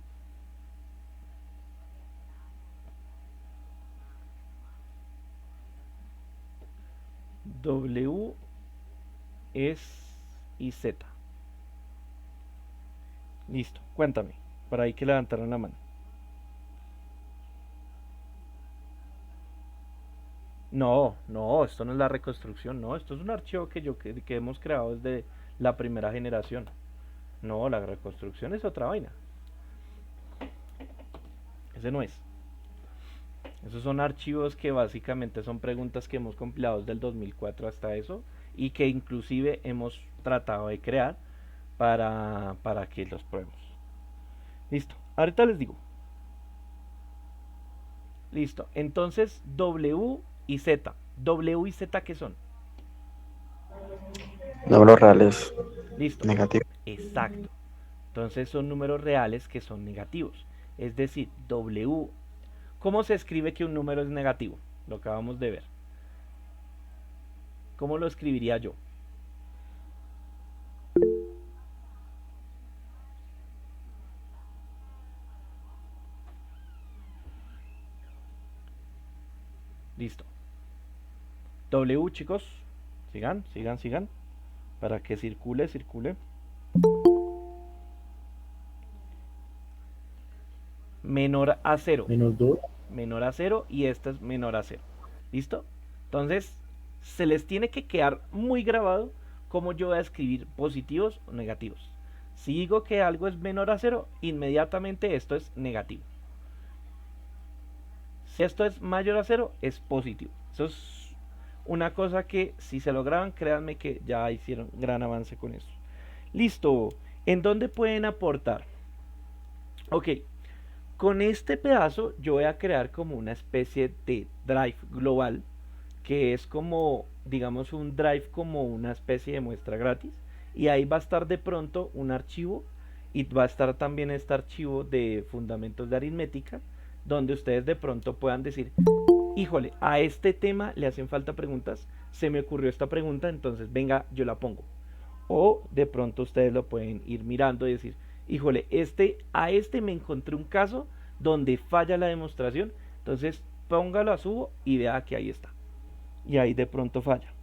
W es y Z. Listo, cuéntame. Por ahí que levantaron la mano. No, no, esto no es la reconstrucción, no, esto es un archivo que hemos creado desde la primera generación. No, la reconstrucción es otra vaina. Ese no es. Esos son archivos que básicamente son preguntas que hemos compilado desde el 2004 hasta eso, y que inclusive hemos tratado de crear para que los probemos. Listo, ahorita les digo. Listo, entonces W y Z. W y Z, ¿qué son? Números reales Listo, negativos. exacto. Entonces son números reales que son negativos. Es decir, W. ¿Cómo se escribe que un número es negativo? Lo acabamos de ver. ¿Cómo lo escribiría yo? W, chicos. Sigan, sigan, sigan. Para que circule, circule. Menor a 0. Menos 2. Menor a 0 y esta es menor a 0. ¿Listo? Entonces, se les tiene que quedar muy grabado cómo yo voy a escribir positivos o negativos. Si digo que algo es menor a 0, inmediatamente esto es negativo. Si esto es mayor a 0, es positivo. Eso es una cosa que si se lo graban, créanme que ya hicieron gran avance con eso. Listo. ¿En dónde pueden aportar? Ok. Con este pedazo yo voy a crear como una especie de drive global, que es como, digamos, un drive como una especie de muestra gratis, y ahí va a estar de pronto un archivo, y va a estar también este archivo de fundamentos de aritmética, donde ustedes de pronto puedan decir, híjole, a este tema le hacen falta preguntas, se me ocurrió esta pregunta, entonces venga, yo la pongo. O de pronto ustedes lo pueden ir mirando y decir, híjole, a este me encontré un caso donde falla la demostración, entonces póngalo a subo y vea que ahí está. Y ahí de pronto falla.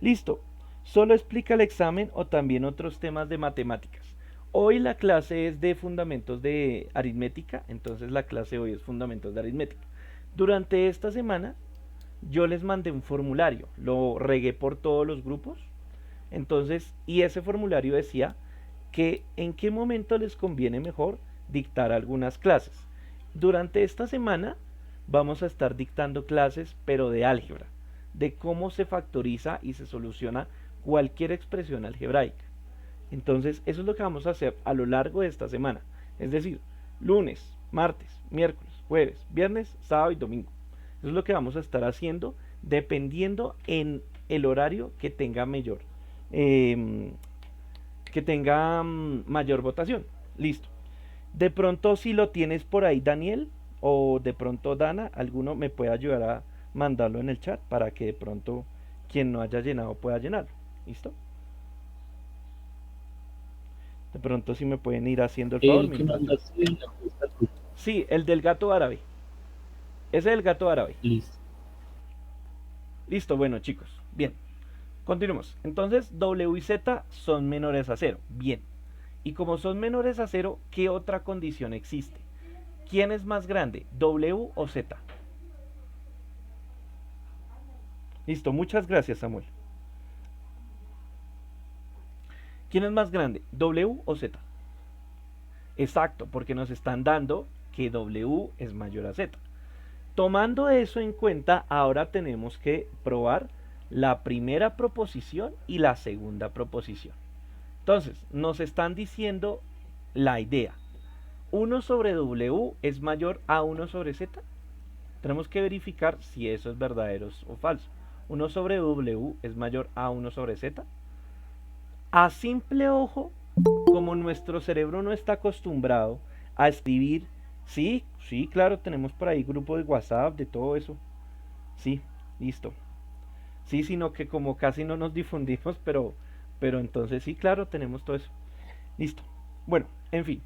Listo. Solo explica el examen o también otros temas de matemáticas. Hoy la clase es de fundamentos de aritmética, entonces la clase hoy es fundamentos de aritmética. Durante esta semana yo les mandé un formulario, lo regué por todos los grupos. Entonces, y ese formulario decía que en qué momento les conviene mejor dictar algunas clases. Durante esta semana vamos a estar dictando clases, pero de álgebra, de cómo se factoriza y se soluciona cualquier expresión algebraica. Entonces, eso es lo que vamos a hacer a lo largo de esta semana. Es decir, lunes, martes, miércoles, jueves, viernes, sábado y domingo. Eso es lo que vamos a estar haciendo dependiendo en el horario que tenga mayor mayor votación. Listo. De pronto si lo tienes por ahí, Daniel, o de pronto Dana, alguno me puede ayudar a mandarlo en el chat para que de pronto quien no haya llenado pueda llenarlo. ¿Listo? De pronto si me pueden ir haciendo el favor. El que mandaste en la encuesta al grupo. Sí, el del gato árabe. Ese es el gato árabe. Listo. Listo, bueno chicos. Bien. Continuemos. Entonces W y Z son menores a 0. Bien. Y como son menores a 0, ¿qué otra condición existe? ¿Quién es más grande, W o Z? Listo, muchas gracias, Samuel. ¿Quién es más grande, W o Z? Exacto, porque nos están dando que W es mayor a Z. Tomando eso en cuenta, ahora tenemos que probar la primera proposición y la segunda proposición. Entonces, nos están diciendo la idea. 1 sobre W es mayor a 1 sobre Z. Tenemos que verificar si eso es verdadero o falso. 1 sobre W es mayor a 1 sobre Z. A simple ojo, como nuestro cerebro no está acostumbrado a escribir, sí, claro, tenemos por ahí grupo de WhatsApp, de todo eso. Sí, listo. Sí, sino que como casi no nos difundimos, pero entonces sí, claro, tenemos todo eso. Listo. Bueno, en fin.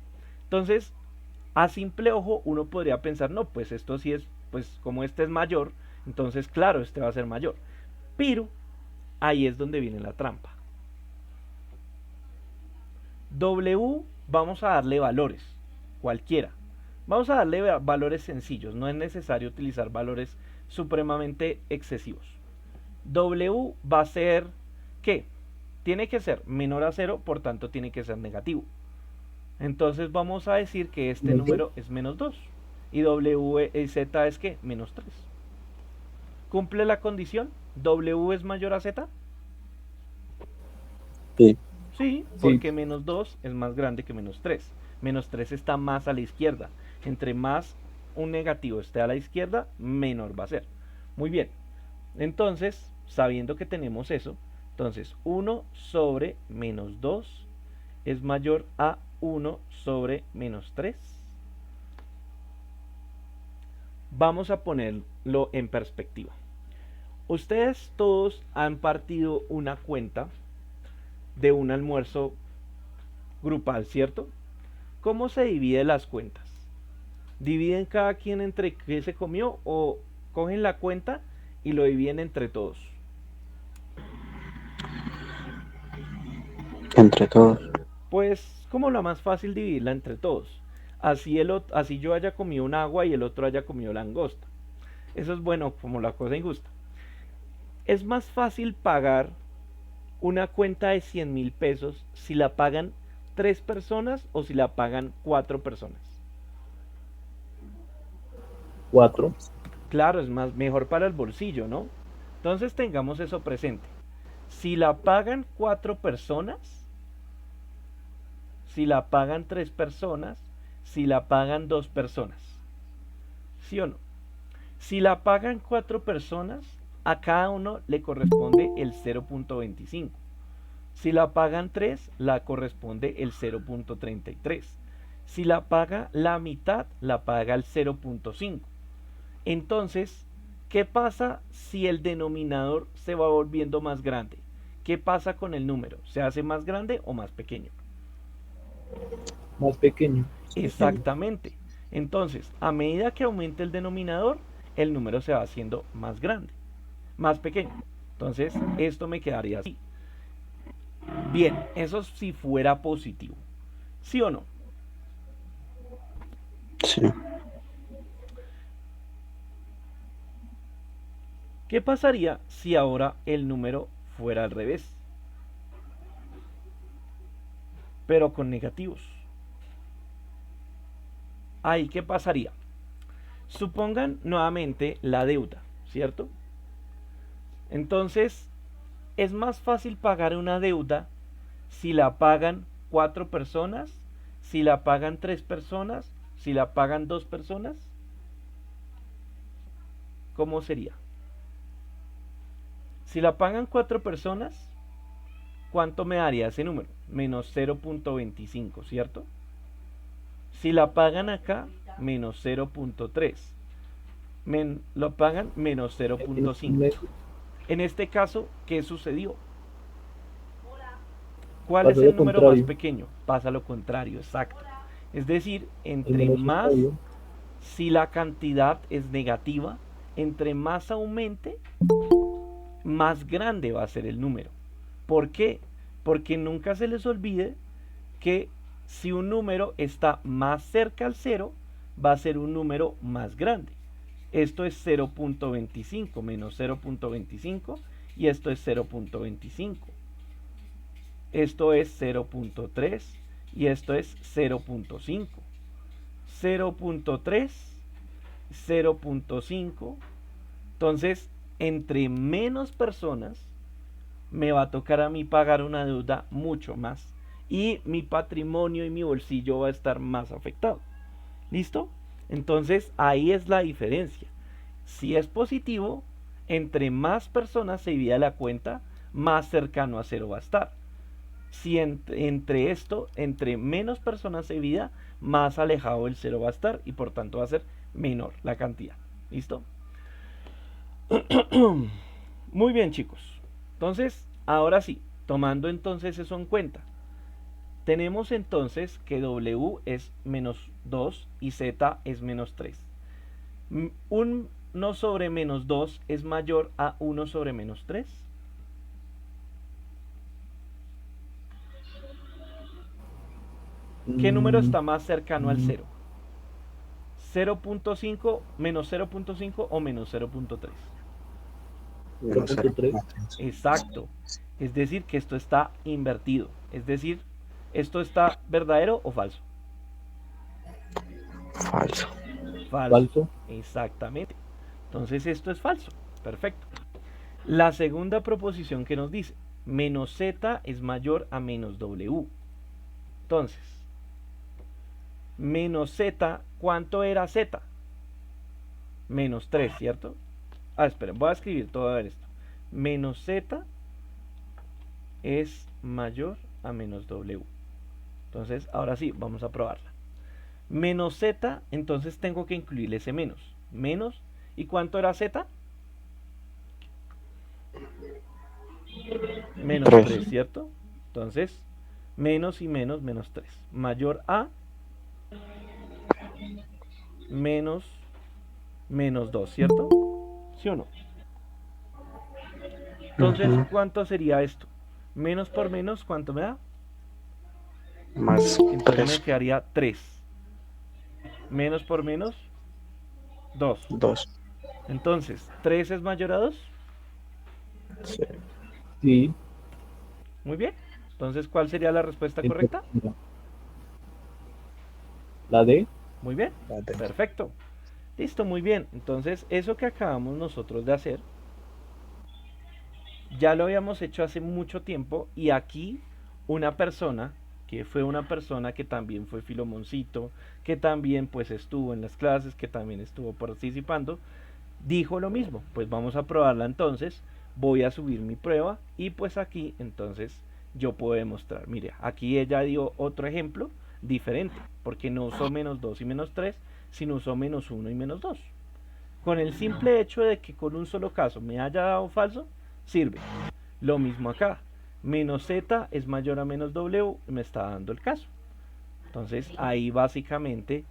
Entonces, a simple ojo uno podría pensar, no, pues esto sí es, pues como este es mayor, entonces claro, este va a ser mayor. Pero ahí es donde viene la trampa. W vamos a darle valores, cualquiera. Vamos a darle valores sencillos, no es necesario utilizar valores supremamente excesivos. W va a ser, ¿qué? Tiene que ser menor a 0, por tanto tiene que ser negativo. Entonces vamos a decir que este número es menos 2. Y W y Z es ¿qué? Menos 3. ¿Cumple la condición? ¿W es mayor a Z? Sí. Sí, porque menos 2 es más grande que menos 3. Menos 3 está más a la izquierda. Entre más un negativo esté a la izquierda, menor va a ser. Muy bien. Entonces, sabiendo que tenemos eso, entonces 1 sobre menos 2 es mayor a 1 sobre menos 3. Vamos a ponerlo en perspectiva. Ustedes todos han partido una cuenta de un almuerzo grupal, ¿cierto? ¿Cómo se dividen las cuentas? ¿Dividen cada quien entre qué se comió o cogen la cuenta y lo dividen entre todos? Entre todos. Pues como la más fácil dividirla entre todos. Así yo haya comido un agua y el otro haya comido langosta. Eso es bueno, como la cosa injusta. Es más fácil pagar una cuenta de 100.000 pesos si la pagan 3 personas o si la pagan 4 personas. 4. Claro, es mejor para el bolsillo, ¿no? Entonces tengamos eso presente. Si la pagan 4 personas, si la pagan 3 personas, si la pagan 2 personas. ¿Sí o no? Si la pagan 4 personas, a cada uno le corresponde el 0.25. Si la pagan 3, la corresponde el 0.33. Si la paga la mitad, la paga el 0.5. Entonces, ¿qué pasa si el denominador se va volviendo más grande? ¿Qué pasa con el número? ¿Se hace más grande o más pequeño? Más pequeño. Exactamente. Entonces, a medida que aumente el denominador, el número se va haciendo más grande, más pequeño. Entonces, esto me quedaría así. Bien, eso si fuera positivo. ¿Sí o no? Sí. ¿Qué pasaría si ahora el número fuera al revés? Pero con negativos. Ahí, ¿qué pasaría? Supongan nuevamente la deuda, ¿cierto? Entonces, es más fácil pagar una deuda si la pagan 4 personas, si la pagan 3 personas, si la pagan 2 personas. ¿Cómo sería? Si la pagan 4 personas, ¿cuánto me daría ese número? Menos 0.25, ¿cierto? Si la pagan acá, menos 0.3. Lo pagan menos 0.5. En este caso, ¿qué sucedió? ¿Cuál es Pasa el lo número más contrario. pequeño? Pasa lo contrario, exacto. Es decir, El entre menos más, contrario. si la cantidad es negativa, entre más aumente, más grande va a ser el número. ¿Por qué? Porque nunca se les olvide que si un número está más cerca al cero, va a ser un número más grande. Esto es 0.25 menos 0.25 y esto es 0.25. Esto es 0.3 y esto es 0.5. 0.3, 0.5. Entonces, entre menos personas, me va a tocar a mí pagar una deuda mucho más. Y mi patrimonio y mi bolsillo va a estar más afectado. ¿Listo? Entonces, ahí es la diferencia. Si es positivo, entre más personas se divida la cuenta, más cercano a cero va a estar. Si entre menos personas se divida, más alejado del cero va a estar y por tanto va a ser menor la cantidad. ¿Listo? Muy bien, chicos. Entonces, ahora sí, tomando entonces eso en cuenta, tenemos entonces que W es menos 2 y Z es menos 3. 1 sobre menos 2 es mayor a 1 sobre menos 3. ¿Qué número está más cercano al 0? 0.5 menos 0.5 o menos 0.3. 0.3. Exacto. Es decir, que esto está invertido. Es decir, ¿esto está verdadero o falso? Falso. Falso. Exactamente. Entonces esto es falso. Perfecto. La segunda proposición que nos dice, menos z es mayor a menos w. Entonces, menos z, ¿cuánto era z? Menos 3, ¿cierto? Esperen, voy a escribir todo a ver esto. Menos z es mayor a menos w. Entonces, ahora sí, vamos a probarla. Menos z, entonces tengo que incluirle ese menos. Menos, ¿y cuánto era z? Menos 3, ¿cierto? Entonces, menos y menos, menos 3. Mayor a menos 2, ¿cierto? ¿Sí o no? Entonces, ¿cuánto sería esto? Menos por menos, ¿cuánto me da? Más Entonces me 3. quedaría 3. Menos por menos, 2. 2. Entonces, 3 es mayor a 2. Sí. Sí. Muy bien. Entonces, ¿cuál sería la respuesta Entonces, correcta? mira, la D. Muy bien. La D. Perfecto. Listo, muy bien. Entonces, eso que acabamos nosotros de hacer, ya lo habíamos hecho hace mucho tiempo y aquí una persona, que fue una persona que también fue Filomoncito, que también pues estuvo en las clases, que también estuvo participando, dijo lo mismo. Pues vamos a probarla entonces, voy a subir mi prueba y pues aquí entonces yo puedo demostrar. Mire, aquí ella dio otro ejemplo diferente, porque no usó menos 2 y menos 3, sino usó menos 1 y menos 2. Con el simple hecho de que con un solo caso me haya dado falso, sirve. Lo mismo acá. Menos z es mayor a menos w, me está dando el caso. Entonces ahí básicamente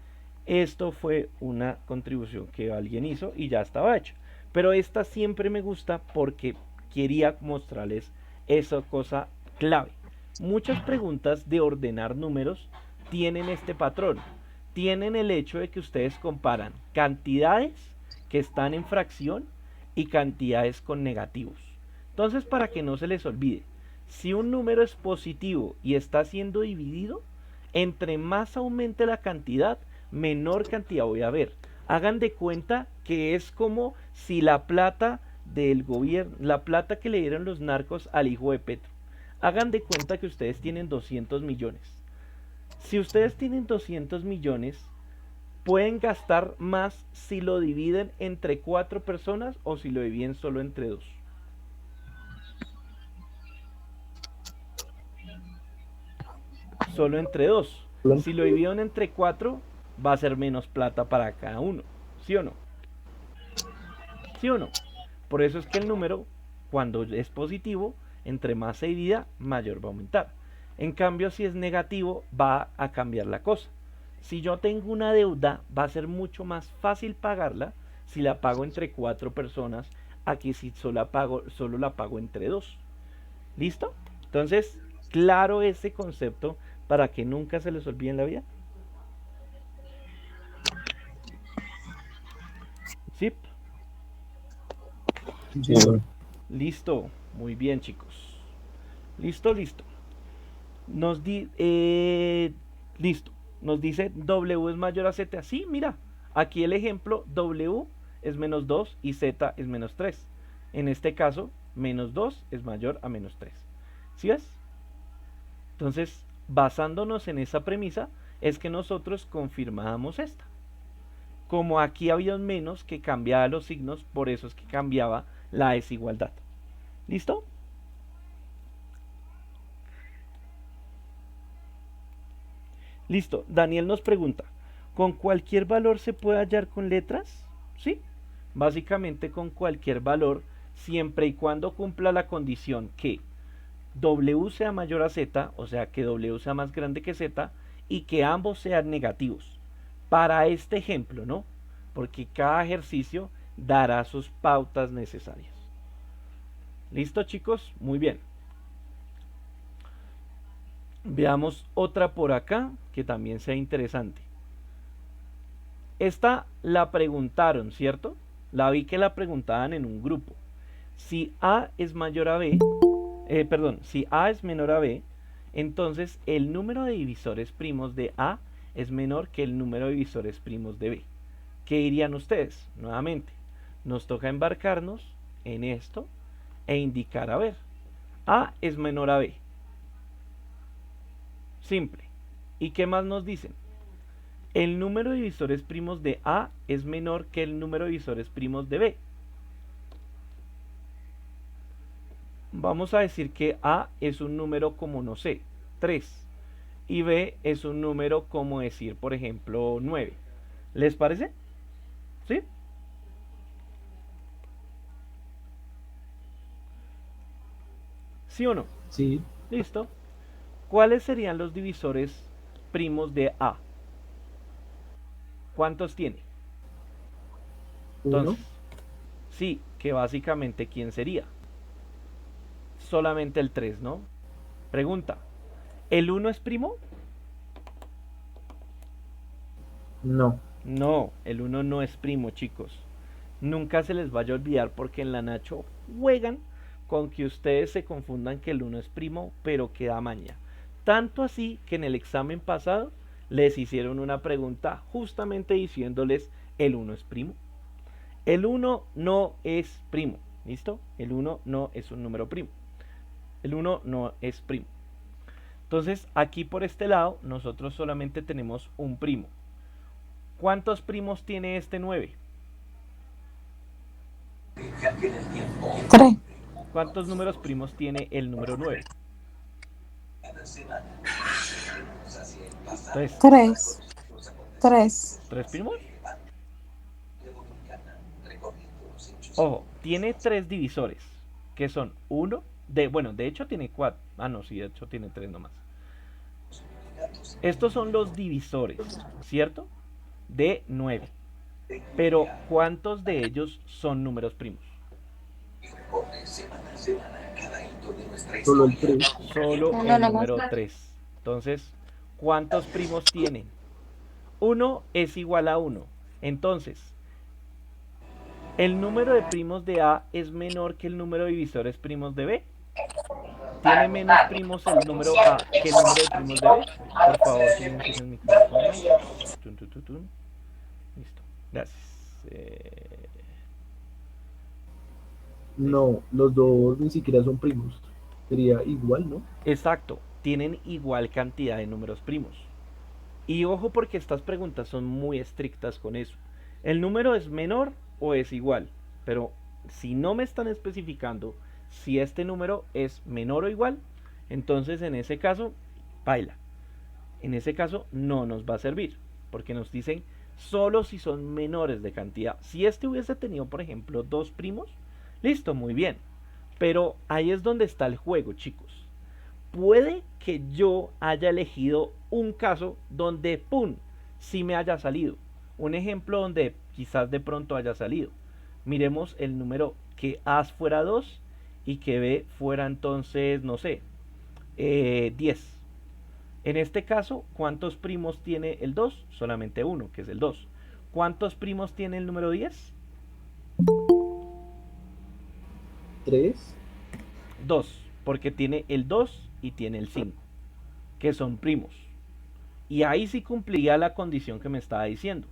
esto fue una contribución que alguien hizo y ya estaba hecha. Pero esta siempre me gusta porque quería mostrarles esa cosa clave. Muchas preguntas de ordenar números tienen este patrón. Tienen el hecho de que ustedes comparan cantidades que están en fracción y cantidades con negativos. Entonces, para que no se les olvide, si un número es positivo y está siendo dividido, entre más aumente la cantidad, menor cantidad voy a ver. Hagan de cuenta que es como si la plata del gobierno, la plata que le dieron los narcos al hijo de Petro. Hagan de cuenta que ustedes tienen 200 millones. Si ustedes tienen 200 millones, pueden gastar más si lo dividen entre 4 personas o si lo dividen solo entre 2. Solo entre 2. Si lo dividen entre 4, va a ser menos plata para cada uno. ¿Sí o no? ¿Sí o no? Por eso es que el número, cuando es positivo, entre más se divida, mayor va a aumentar. En cambio, si es negativo, va a cambiar la cosa. Si yo tengo una deuda, va a ser mucho más fácil pagarla si la pago entre 4 personas a que si solo la pago entre 2. ¿Listo? Entonces, claro ese concepto para que nunca se les olvide en la vida. ¿Sí? Sí, señor. Listo. Muy bien, chicos. Listo, listo. Listo. Nos dice W es mayor a Z. Sí, mira. Aquí el ejemplo W es menos 2 y Z es menos 3. En este caso, menos 2 es mayor a menos 3. ¿Sí ves? Entonces, basándonos en esa premisa, es que nosotros confirmábamos esta. Como aquí había un menos que cambiaba los signos, por eso es que cambiaba la desigualdad. ¿Listo? Listo. Daniel nos pregunta, ¿con cualquier valor se puede hallar con letras? Sí. Básicamente con cualquier valor, siempre y cuando cumpla la condición que W sea mayor a Z, o sea que W sea más grande que Z, y que ambos sean negativos. Para este ejemplo, ¿no? Porque cada ejercicio dará sus pautas necesarias. ¿Listo, chicos? Muy bien. Veamos otra por acá que también sea interesante. Esta la preguntaron, ¿cierto? La vi que la preguntaban en un grupo. Si A es mayor a B, si A es menor a B, entonces el número de divisores primos de A es menor que el número de divisores primos de B. ¿Qué dirían ustedes? Nuevamente, nos toca embarcarnos en esto e indicar, a ver, A es menor a B. Simple. ¿Y qué más nos dicen? El número de divisores primos de A es menor que el número de divisores primos de B. Vamos a decir que A es un número como, no sé, 3. Y B es un número como decir, por ejemplo, 9. ¿Les parece? ¿Sí? ¿Sí o no? Sí. Listo. ¿Cuáles serían los divisores primos de A? ¿Cuántos tiene? Uno. Entonces, sí, que básicamente ¿quién sería? Solamente el 3, ¿no? Pregunta, ¿el 1 es primo? No. No, el uno no es primo, chicos. Nunca se les vaya a olvidar porque en la Nacho juegan con que ustedes se confundan que el uno es primo, pero que da maña. Tanto así que en el examen pasado les hicieron una pregunta justamente diciéndoles el uno es primo. El uno no es primo, ¿listo? El uno no es un número primo. El uno no es primo. Entonces, aquí por este lado, nosotros solamente tenemos un primo. ¿Cuántos primos tiene este 9? 3, ¿Cuántos números primos tiene el número 9? 3. 3, 3. ¿Tres primos? Ojo, tiene tres divisores, que son uno, bueno, de hecho tiene 4. Ah, no, sí, de hecho tiene 3 nomás. Estos son los divisores, ¿cierto? De 9. Pero, ¿cuántos de ellos son números primos? Solo el 3. Solo Uno el nomás. número 3. Entonces, ¿cuántos primos tienen? 1 es igual a 1. Entonces, ¿el número de primos de A es menor que el número de divisores primos de B? ¿Tiene menos primos el número A que el número de primos de B? Por favor, silencien el micrófono. Tun, tun, tun, tun. Listo. Gracias. Listo. No, los dos ni siquiera son primos. Sería igual, ¿no? Exacto. Tienen igual cantidad de números primos. Y ojo porque estas preguntas son muy estrictas con eso. ¿El número es menor o es igual? Pero si no me están especificando si este número es menor o igual, entonces en ese caso, baila. En ese caso no nos va a servir, porque nos dicen solo si son menores de cantidad. Si este hubiese tenido, por ejemplo, dos primos, listo, muy bien. Pero ahí es donde está el juego, chicos. Puede que yo haya elegido un caso donde, ¡pum!, sí me haya salido. Un ejemplo donde quizás de pronto haya salido. Miremos el número que A fuera 2 y que B fuera entonces, no sé, 10. En este caso, ¿cuántos primos tiene el 2? Solamente uno, que es el 2. ¿Cuántos primos tiene el número 10? 3. 2, porque tiene el 2 y tiene el 5, que son primos. Y ahí sí cumplía la condición que me estaba diciendo.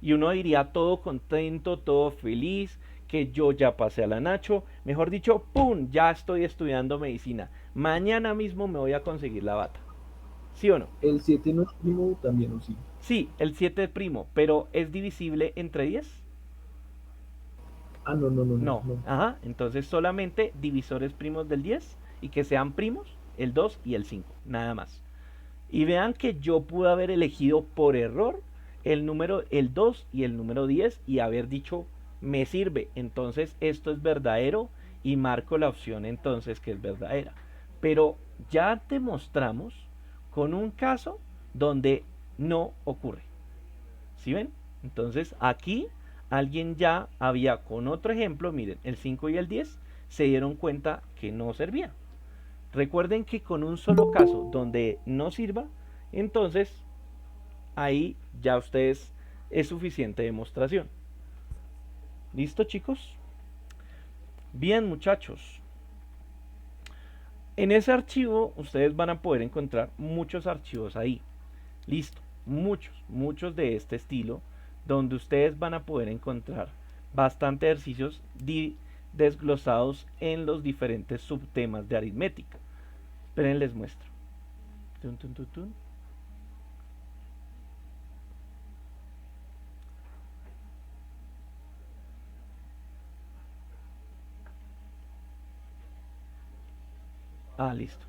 Y uno diría todo contento, todo feliz, que yo ya pasé a la Nacho. Mejor dicho, ¡pum!, ya estoy estudiando medicina. Mañana mismo me voy a conseguir la bata. ¿Sí o no? El 7 no es primo también, ¿o sí? Sí, el 7 es primo, pero ¿es divisible entre 10? Ah, no, no, no, no, No. no. Ajá, entonces solamente divisores primos del 10 y que sean primos el 2 y el 5, nada más. Y vean que yo pude haber elegido por error el número, el 2 y el número 10 y haber dicho, me sirve, entonces esto es verdadero y marco la opción entonces que es verdadera. Pero ya demostramos con un caso donde no ocurre. ¿Sí ven? Entonces aquí alguien ya había con otro ejemplo, miren, el 5 y el 10 se dieron cuenta que no servía. Recuerden que con un solo caso donde no sirva, entonces ahí ya ustedes es suficiente demostración. ¿Listo, chicos? Bien, muchachos. En ese archivo ustedes van a poder encontrar muchos archivos ahí. Listo, muchos de este estilo, donde ustedes van a poder encontrar bastantes ejercicios desglosados en los diferentes subtemas de aritmética. Esperen, les muestro. Tun, tun, tun, tun. Ah, listo.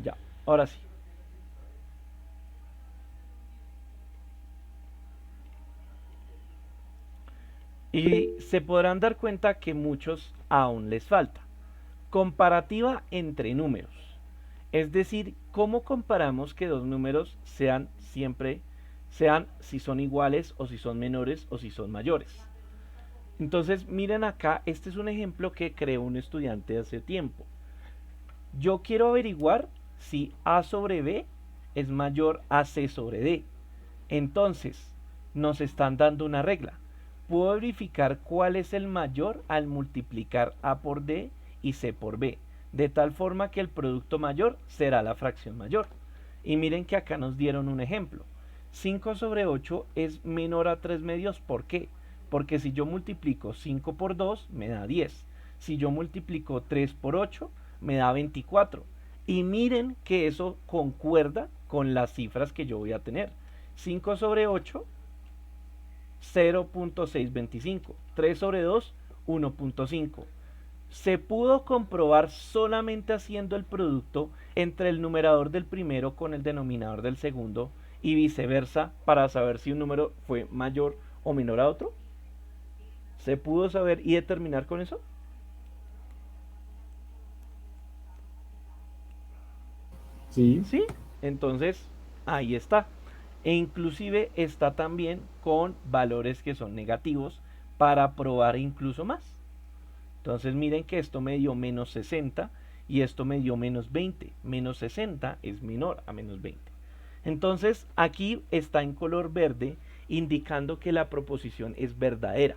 Ya, ahora sí. Y se podrán dar cuenta que muchos aún les falta. Comparativa entre números. Es decir, ¿cómo comparamos que dos números sean siempre, sean si son iguales o si son menores o si son mayores? Entonces, miren acá, este es un ejemplo que creó un estudiante hace tiempo. Yo quiero averiguar si A sobre B es mayor a C sobre D. Entonces, nos están dando una regla. Puedo verificar cuál es el mayor al multiplicar A por D y C por B, de tal forma que el producto mayor será la fracción mayor. Y miren que acá nos dieron un ejemplo. 5 sobre 8 es menor a 3 medios. ¿Por qué? Porque si yo multiplico 5 por 2 me da 10. Si yo multiplico 3 por 8 me da 24. Y miren que eso concuerda con las cifras que yo voy a tener. 5 sobre 8, 0.625. 3 sobre 2, 1.5. Se pudo comprobar solamente haciendo el producto entre el numerador del primero con el denominador del segundo y viceversa para saber si un número fue mayor o menor a otro. ¿Se pudo saber y determinar con eso? Sí. Sí, entonces ahí está. E inclusive está también con valores que son negativos para probar incluso más. Entonces miren que esto me dio menos 60 y esto me dio menos 20. Menos 60 es menor a menos 20. Entonces aquí está en color verde indicando que la proposición es verdadera.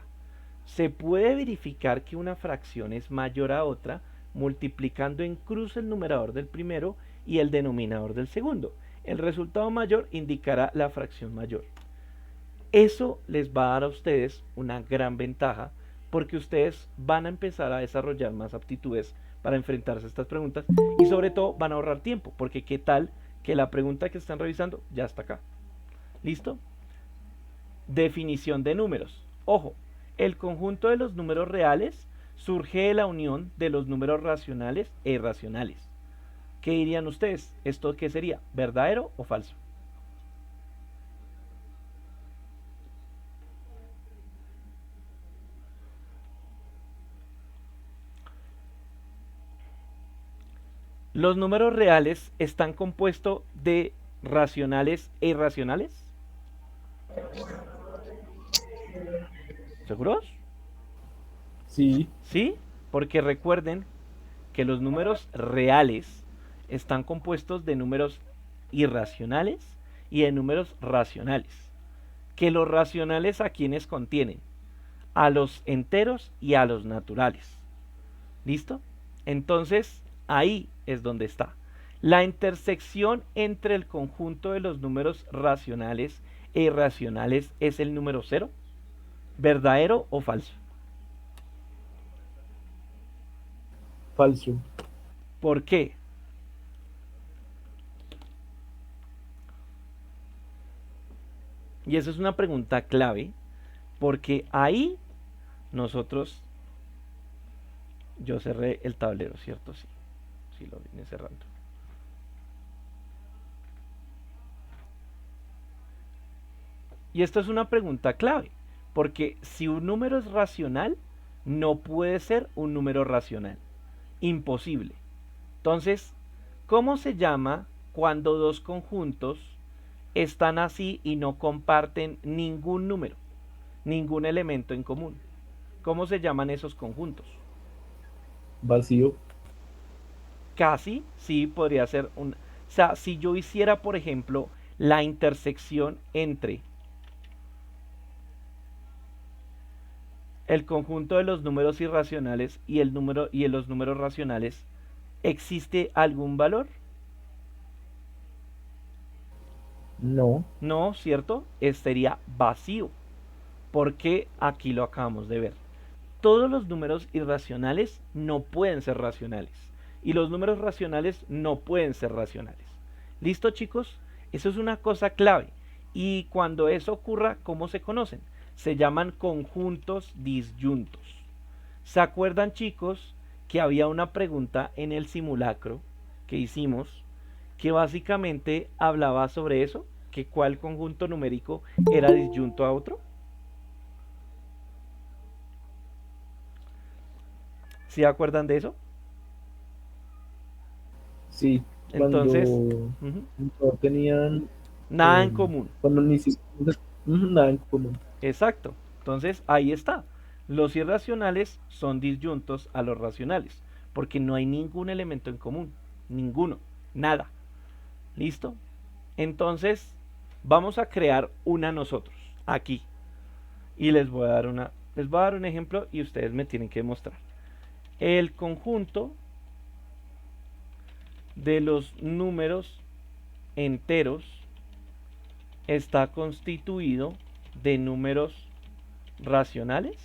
Se puede verificar que una fracción es mayor a otra multiplicando en cruz el numerador del primero y el denominador del segundo. El resultado mayor indicará la fracción mayor. Eso les va a dar a ustedes una gran ventaja porque ustedes van a empezar a desarrollar más aptitudes para enfrentarse a estas preguntas y sobre todo van a ahorrar tiempo porque qué tal que la pregunta que están revisando ya está acá. ¿Listo? Definición de números. Ojo, el conjunto de los números reales surge de la unión de los números racionales e irracionales. ¿Qué dirían ustedes? ¿Esto qué sería? ¿Verdadero o falso? ¿Los números reales están compuestos de racionales e irracionales? ¿Seguros? Sí. Sí, porque recuerden que los números reales están compuestos de números irracionales y de números racionales. Que los racionales a quienes contienen, a los enteros y a los naturales. ¿Listo? Entonces, ahí es donde está. La intersección entre el conjunto de los números racionales e irracionales es el número 0. ¿Verdadero o falso? Falso. ¿Por qué? Y esa es una pregunta clave, porque ahí nosotros, yo cerré el tablero, ¿cierto? Sí, sí lo vine cerrando. Y esto es una pregunta clave, porque si un número es racional, no puede ser un número racional. Imposible. Entonces, ¿cómo se llama cuando dos conjuntos están así y no comparten ningún número, ningún elemento en común? ¿Cómo se llaman esos conjuntos? Vacío. Casi, sí, podría ser un... O sea, si yo hiciera, por ejemplo, la intersección entre el conjunto de los números irracionales y el número y los números racionales, ¿existe algún valor? No. No, ¿cierto? Sería vacío, porque aquí lo acabamos de ver. Todos los números irracionales no pueden ser racionales y los números racionales no pueden ser racionales. ¿Listo, chicos? Eso es una cosa clave. Y cuando eso ocurra, ¿cómo se conocen? Se llaman conjuntos disyuntos. ¿Se acuerdan, chicos, que había una pregunta en el simulacro que hicimos que básicamente hablaba sobre eso? Que cuál conjunto numérico era disyunto a otro. ¿Sí acuerdan de eso? Sí. Entonces, no tenían nada en común. Cuando ni siquiera nada en común. Exacto. Entonces, ahí está. Los irracionales son disyuntos a los racionales, porque no hay ningún elemento en común. Ninguno. Nada. ¿Listo? Entonces, Vamos a crear una nosotros, aquí. Y les voy a dar un ejemplo y ustedes me tienen que demostrar. El conjunto de los números enteros está constituido de números racionales,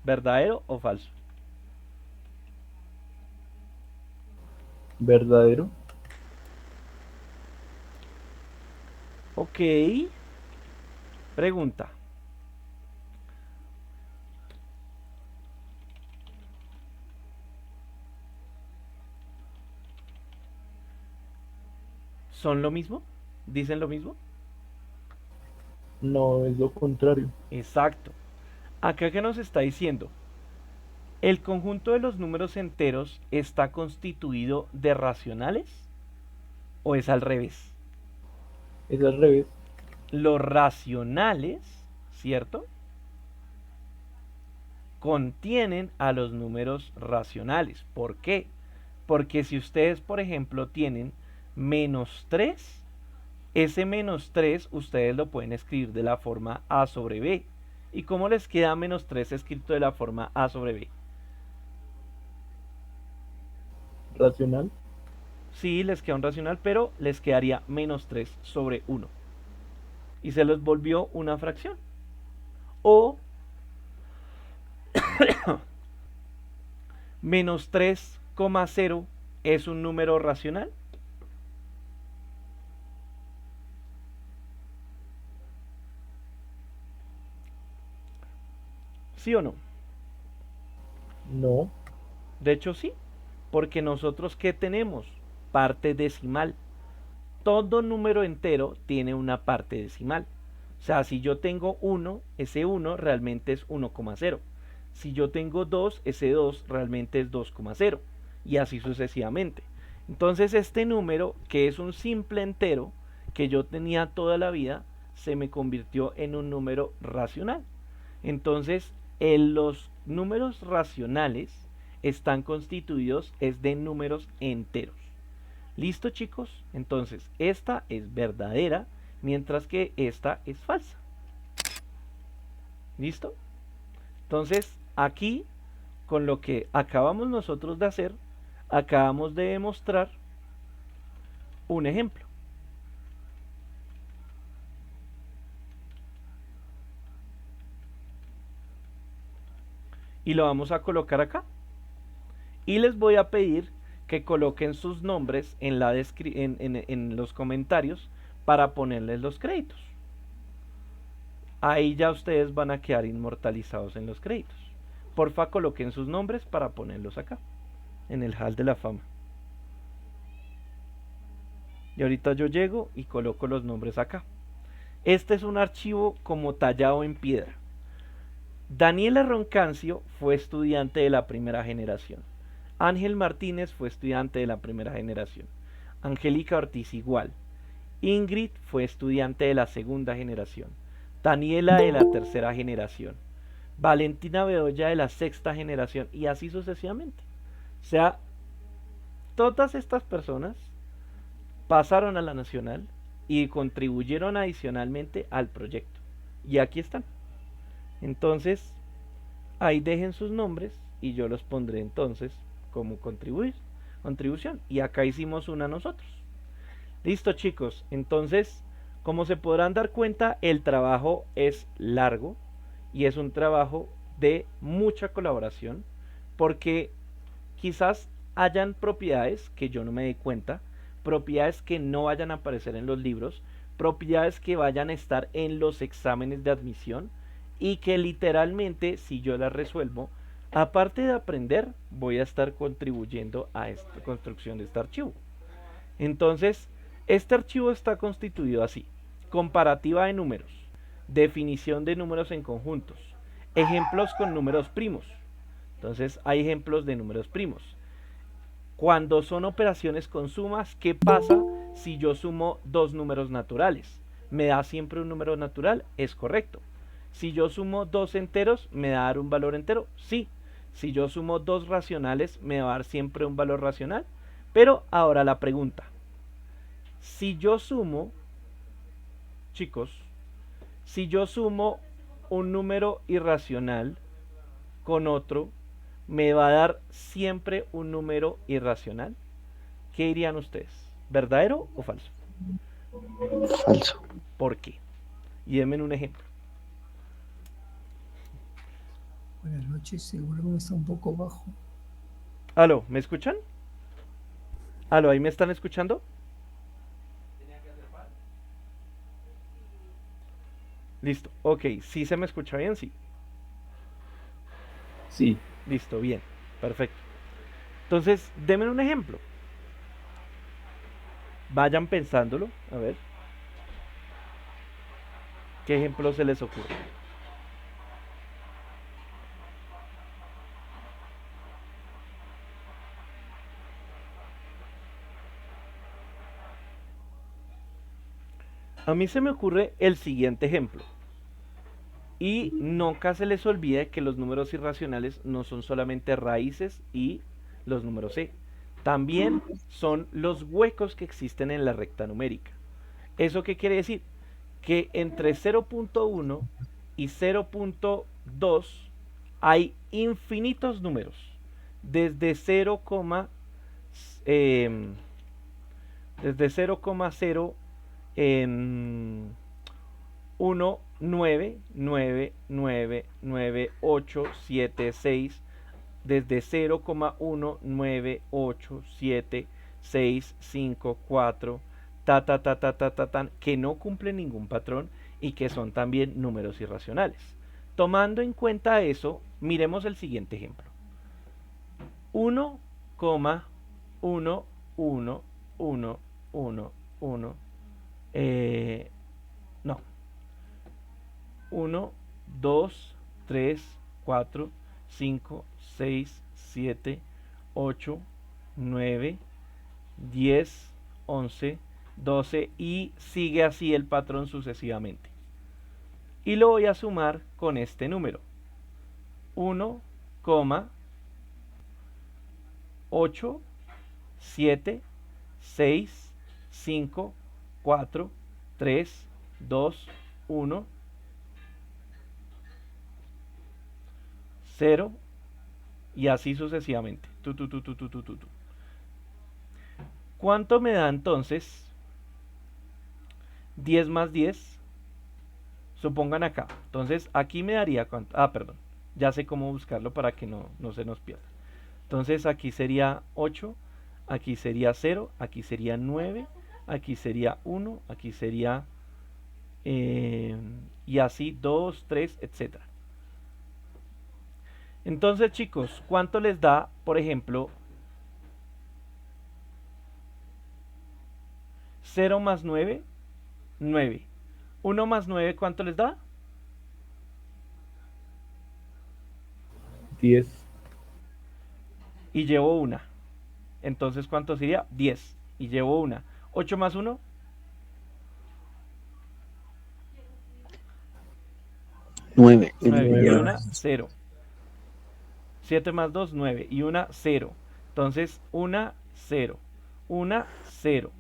¿verdadero o falso? ¿Verdadero? Ok. Pregunta. ¿Son lo mismo? ¿Dicen lo mismo? No, es lo contrario. Exacto. Acá que nos está diciendo, ¿el conjunto de los números enteros está constituido de racionales o es al revés? Es al revés. Los racionales, ¿cierto?, contienen a los números racionales. ¿Por qué? Porque si ustedes, por ejemplo, tienen -3, ese -3 ustedes lo pueden escribir de la forma a sobre b. ¿Y cómo les queda -3 escrito de la forma a sobre b? ¿Racional? Sí, les queda un racional, pero les quedaría -3 sobre 1. Y se les volvió una fracción. O -3,0 es un número racional. ¿Sí o no? No. De hecho sí, porque nosotros ¿qué tenemos? Parte decimal. Todo número entero tiene una parte decimal. O sea, si yo tengo 1, ese 1 realmente es 1,0. Si yo tengo 2, ese 2 realmente es 2,0. Y así sucesivamente. Entonces este número, que es un simple entero, que yo tenía toda la vida, se me convirtió en un número racional. Entonces, los números racionales están constituidos es de números enteros. ¿Listo, chicos? Entonces, esta es verdadera, mientras que esta es falsa. ¿Listo? Entonces, aquí, con lo que acabamos nosotros de hacer, acabamos de demostrar un ejemplo. Y lo vamos a colocar acá. Y les voy a pedir que coloquen sus nombres en los comentarios para ponerles los créditos. Ahí ya ustedes van a quedar inmortalizados en los créditos. Porfa, coloquen sus nombres para ponerlos acá, en el Hall de la Fama. Y ahorita yo llego y coloco los nombres acá. Este es un archivo como tallado en piedra. Daniela Roncancio fue estudiante de la primera generación. Ángel Martínez fue estudiante de la primera generación. Angélica Ortiz igual. Ingrid fue estudiante de la segunda generación. Daniela de la tercera generación. Valentina Bedoya de la sexta generación. Y así sucesivamente. O sea, todas estas personas pasaron a la nacional y contribuyeron adicionalmente al proyecto. Y aquí están. Entonces, ahí dejen sus nombres y yo los pondré entonces como contribución. Y acá hicimos una nosotros. Listo, chicos. Entonces, como se podrán dar cuenta, el trabajo es largo y es un trabajo de mucha colaboración, porque quizás hayan propiedades que yo no me dé cuenta, propiedades que no vayan a aparecer en los libros, propiedades que vayan a estar en los exámenes de admisión y que literalmente, si yo las resuelvo, aparte de aprender, voy a estar contribuyendo a esta construcción de este archivo. Entonces, este archivo está constituido así: comparativa de números, definición de números en conjuntos, ejemplos con números primos. Entonces, hay ejemplos de números primos. Cuando son operaciones con sumas, ¿qué pasa si yo sumo dos números naturales? ¿Me da siempre un número natural? Es correcto. Si yo sumo dos enteros, ¿me va a dar un valor entero? Sí. Si yo sumo dos racionales, ¿me va a dar siempre un valor racional? Pero ahora la pregunta: si yo sumo chicos, si yo sumo un número irracional con otro, ¿me va a dar siempre un número irracional? ¿Qué dirían ustedes? ¿Verdadero o falso? Falso. ¿Por qué? Y denme un ejemplo. Buenas noches, el volumen está un poco bajo. Aló, ¿me escuchan? Aló, ¿ahí me están escuchando? Listo, ok, ¿sí se me escucha bien? Sí. Sí, Listo, bien, perfecto. Entonces, denme un ejemplo. Vayan pensándolo, a ver. ¿Qué ejemplo se les ocurre? A mí se me ocurre el siguiente ejemplo. Y nunca se les olvide que los números irracionales no son solamente raíces y los números C. También son los huecos que existen en la recta numérica. ¿Eso qué quiere decir? Que entre 0.1 y 0.2 hay infinitos números. Desde 0,0 en 1, 9, 9, 9, 9, 8, 7, 6, desde 0,1987665 que no cumplen ningún patrón y que son también números irracionales. Tomando en cuenta eso, miremos el siguiente ejemplo. 1,11111 no. 1, 2, 3, 4, 5, 6, 7, 8, 9, 10, 11, 12 y sigue así el patrón sucesivamente. Y lo voy a sumar con este número. 1, 8, 7, 6, 5, 4, 3, 2, 1, 0 y así sucesivamente. ¿Cuánto me da entonces 10 más 10? Supongan acá. Entonces aquí me daría cuánto. Ah, perdón. Ya sé cómo buscarlo para que no se nos pierda. Entonces aquí sería 8, aquí sería 0, aquí sería 9, aquí sería 1, aquí sería y así 2, 3, etcétera. Entonces, chicos, ¿cuánto les da, por ejemplo, 0 más 9? 9. 1 más 9, ¿cuánto les da? 10. Y llevo una. Entonces, ¿cuánto sería? 10. Y llevo una. 8 más 1. 9. 9. Y una, 0. 7 más 2, 9. Y una, 0. Entonces, una, 0. Una, 0.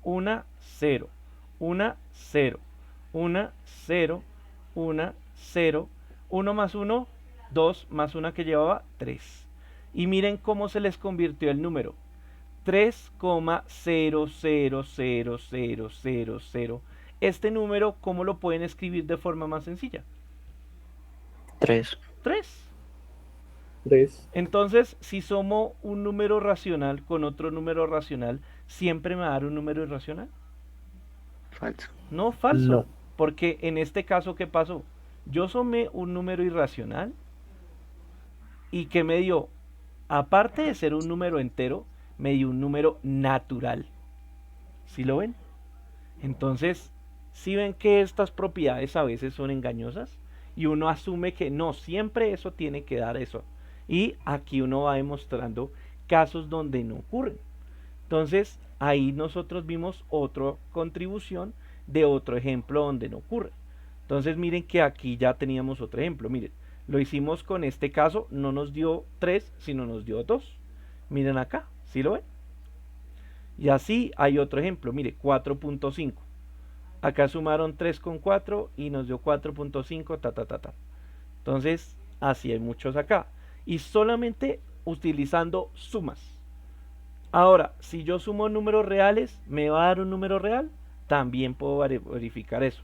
Una, 0. Una, 0. Una, 0. Una, 0. 1 más 1, 2 más 1 que llevaba, 3. Y miren cómo se les convirtió el número. 3,000000. Este número, ¿cómo lo pueden escribir de forma más sencilla? 3. 3. 3. Entonces, si sumo un número racional con otro número racional, ¿siempre me va a dar un número irracional? Falso. No, falso. No. Porque en este caso, ¿qué pasó? Yo sumé un número irracional y que me dio, aparte de ser un número entero, me dio un número natural. ¿Sí lo ven? Entonces, ¿sí ven que estas propiedades a veces son engañosas? Y uno asume que no, siempre eso tiene que dar eso. Y aquí uno va demostrando casos donde no ocurren. Entonces, ahí nosotros vimos otra contribución de otro ejemplo donde no ocurre. Entonces, miren que aquí ya teníamos otro ejemplo. Miren, lo hicimos con este caso, no nos dio 3, sino nos dio 2. Miren acá, ¿sí lo ven? Y así hay otro ejemplo, mire, 4.5. Acá sumaron 3 con 4 y nos dio 4.5, ta, ta, ta, ta. Entonces, así hay muchos acá. Y solamente utilizando sumas. Ahora, si yo sumo números reales, ¿me va a dar un número real? También puedo verificar eso.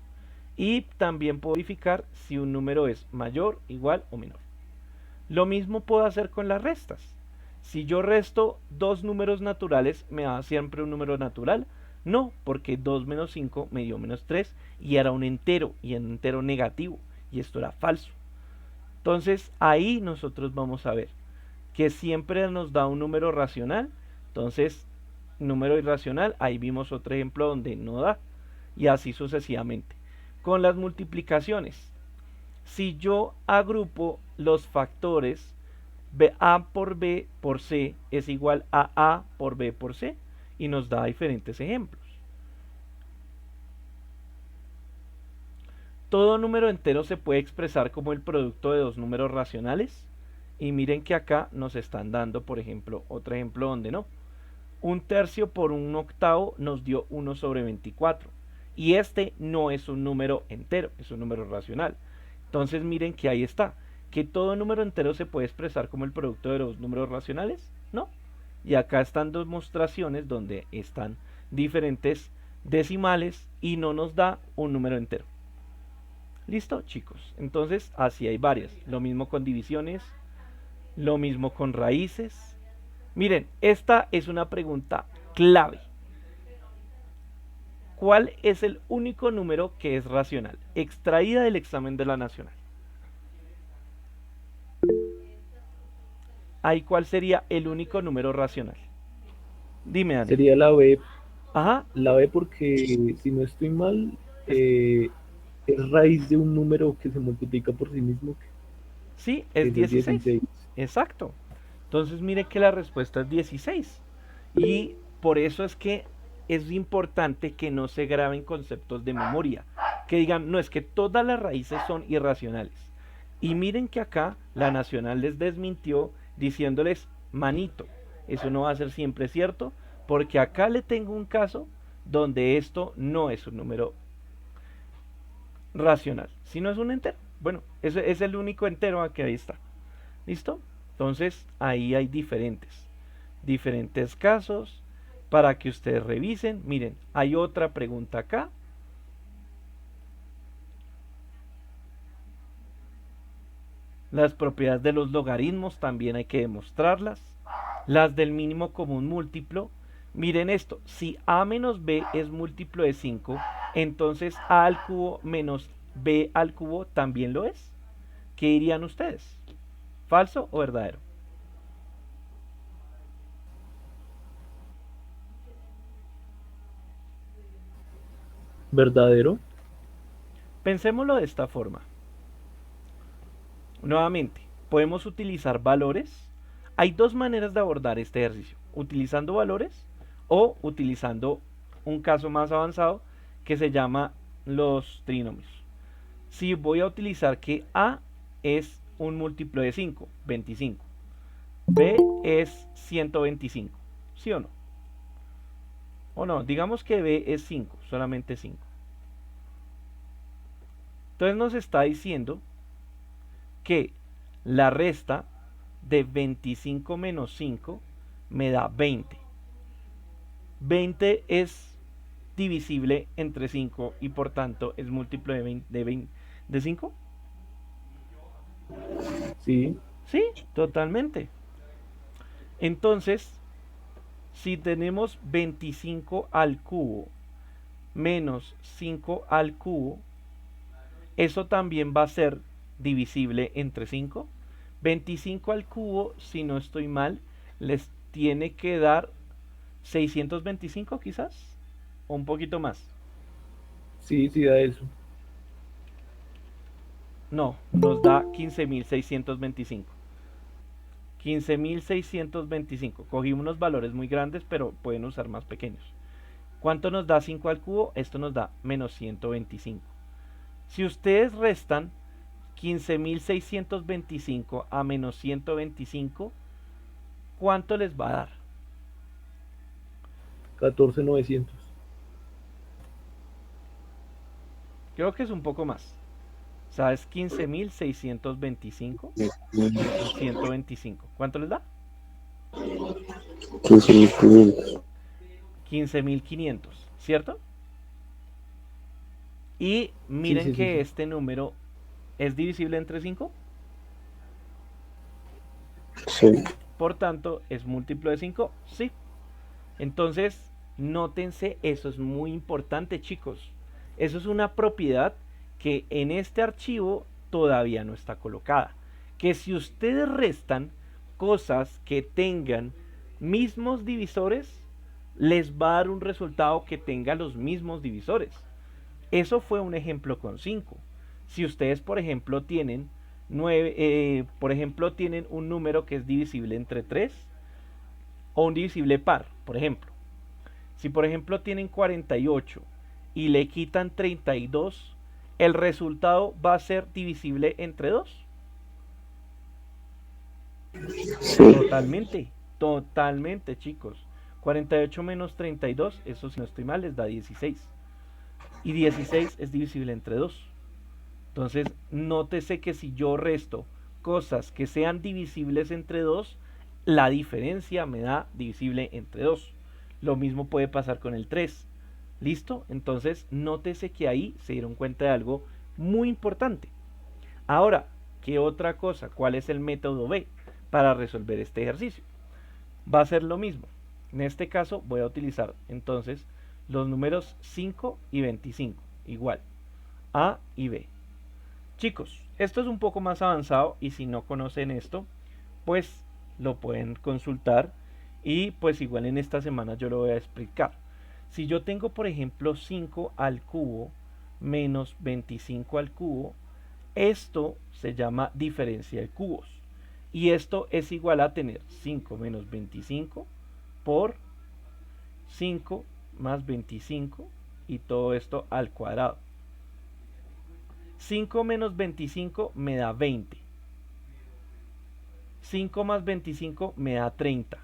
Y también puedo verificar si un número es mayor, igual o menor. Lo mismo puedo hacer con las restas. Si yo resto dos números naturales, ¿me da siempre un número natural? No, porque 2 menos 5 me dio menos 3 y era un entero, y un entero negativo, y esto era falso. Entonces ahí nosotros vamos a ver que siempre nos da un número racional. Entonces, número irracional, ahí vimos otro ejemplo donde no da, y así sucesivamente. Con las multiplicaciones, si yo agrupo los factores, A por B por C es igual a A por B por C, y nos da diferentes ejemplos. Todo número entero se puede expresar como el producto de dos números racionales, y miren que acá nos están dando, por ejemplo, otro ejemplo donde no. 1/3 por 1/8 nos dio 1 sobre 24. Y este no es un número entero, es un número racional. Entonces miren que ahí está. ¿Que todo número entero se puede expresar como el producto de los números racionales? No. Y acá están demostraciones donde están diferentes decimales y no nos da un número entero. ¿Listo, chicos? Entonces así hay varias. Lo mismo con divisiones, lo mismo con raíces. Miren, esta es una pregunta clave. ¿Cuál es el único número que es racional? Extraída del examen de la Nacional. Ahí, ¿cuál sería el único número racional? Dime, Dani. Sería la B. Ajá. La B porque, si no estoy mal, es raíz de un número que se multiplica por sí mismo, Sí, que es es el 16. Exacto. Entonces mire que la respuesta es 16. Y por eso es que es importante que no se graben conceptos de memoria. Que digan, no, es que todas las raíces son irracionales. Y miren que acá la Nacional les desmintió diciéndoles, manito, eso no va a ser siempre cierto, porque acá le tengo un caso donde esto no es un número racional, sino es un entero. Bueno, ese es el único entero que ahí está. ¿Listo? Entonces ahí hay diferentes casos para que ustedes revisen. Miren, hay otra pregunta acá. Las propiedades de los logaritmos también hay que demostrarlas. Las del mínimo común múltiplo. Miren esto, si a menos b es múltiplo de 5, entonces a al cubo menos b al cubo también lo es. ¿Qué dirían ustedes? ¿Falso o verdadero? ¿Verdadero? Pensémoslo de esta forma. Nuevamente, podemos utilizar valores. Hay dos maneras de abordar este ejercicio: utilizando valores o utilizando un caso más avanzado que se llama los trinomios. Si voy a utilizar que a es un múltiplo de 5, 25, b es 125, ¿sí o no? O no, digamos que b es 5, solamente 5. Entonces nos está diciendo que la resta de 25 menos 5 me da 20. 20 es divisible entre 5 y por tanto es múltiplo de 5. Sí. Sí, totalmente. Entonces, si tenemos 25 al cubo menos 5 al cubo, eso también va a ser divisible entre 5. 25 al cubo, si no estoy mal, les tiene que dar 625 quizás, o un poquito más. Sí, sí da eso. No, nos da 15.625. 15.625. Cogimos unos valores muy grandes, pero pueden usar más pequeños. ¿Cuánto nos da 5 al cubo? Esto nos da menos 125. Si ustedes restan 15.625 a menos 125, ¿cuánto les va a dar? 14.900. Creo que es un poco más. O sea, es 15.625 por 125. ¿Cuánto les da? 15.500. 15.500, ¿cierto? Y miren sí, que sí. este número es divisible entre 5. Sí. Por tanto, ¿es múltiplo de 5? Sí. Entonces, nótense, eso es muy importante, chicos. Eso es una propiedad que en este archivo todavía no está colocada. Que si ustedes restan cosas que tengan mismos divisores, les va a dar un resultado que tenga los mismos divisores. Eso fue un ejemplo con 5. Si ustedes, por ejemplo, tienen 9, por ejemplo, tienen un número que es divisible entre 3 o un divisible par, por ejemplo. Si por ejemplo tienen 48 y le quitan 32, el resultado va a ser divisible entre 2. Sí. Totalmente, totalmente, chicos. 48 menos 32, eso si no estoy mal, les da 16. Y 16 es divisible entre 2. Entonces, nótese que si yo resto cosas que sean divisibles entre 2, la diferencia me da divisible entre 2. Lo mismo puede pasar con el 3. ¿Listo? Entonces, nótese que ahí se dieron cuenta de algo muy importante. Ahora, ¿qué otra cosa? ¿Cuál es el método B para resolver este ejercicio? Va a ser lo mismo. En este caso voy a utilizar entonces los números 5 y 25. Igual. A y B. Chicos, esto es un poco más avanzado y si no conocen esto, pues lo pueden consultar y pues igual en esta semana yo lo voy a explicar. Si yo tengo por ejemplo 5 al cubo menos 25 al cubo, esto se llama diferencia de cubos. Y esto es igual a tener 5 menos 25 por 5 más 25 y todo esto al cuadrado. 5 menos 25 me da 20. 5 más 25 me da 30.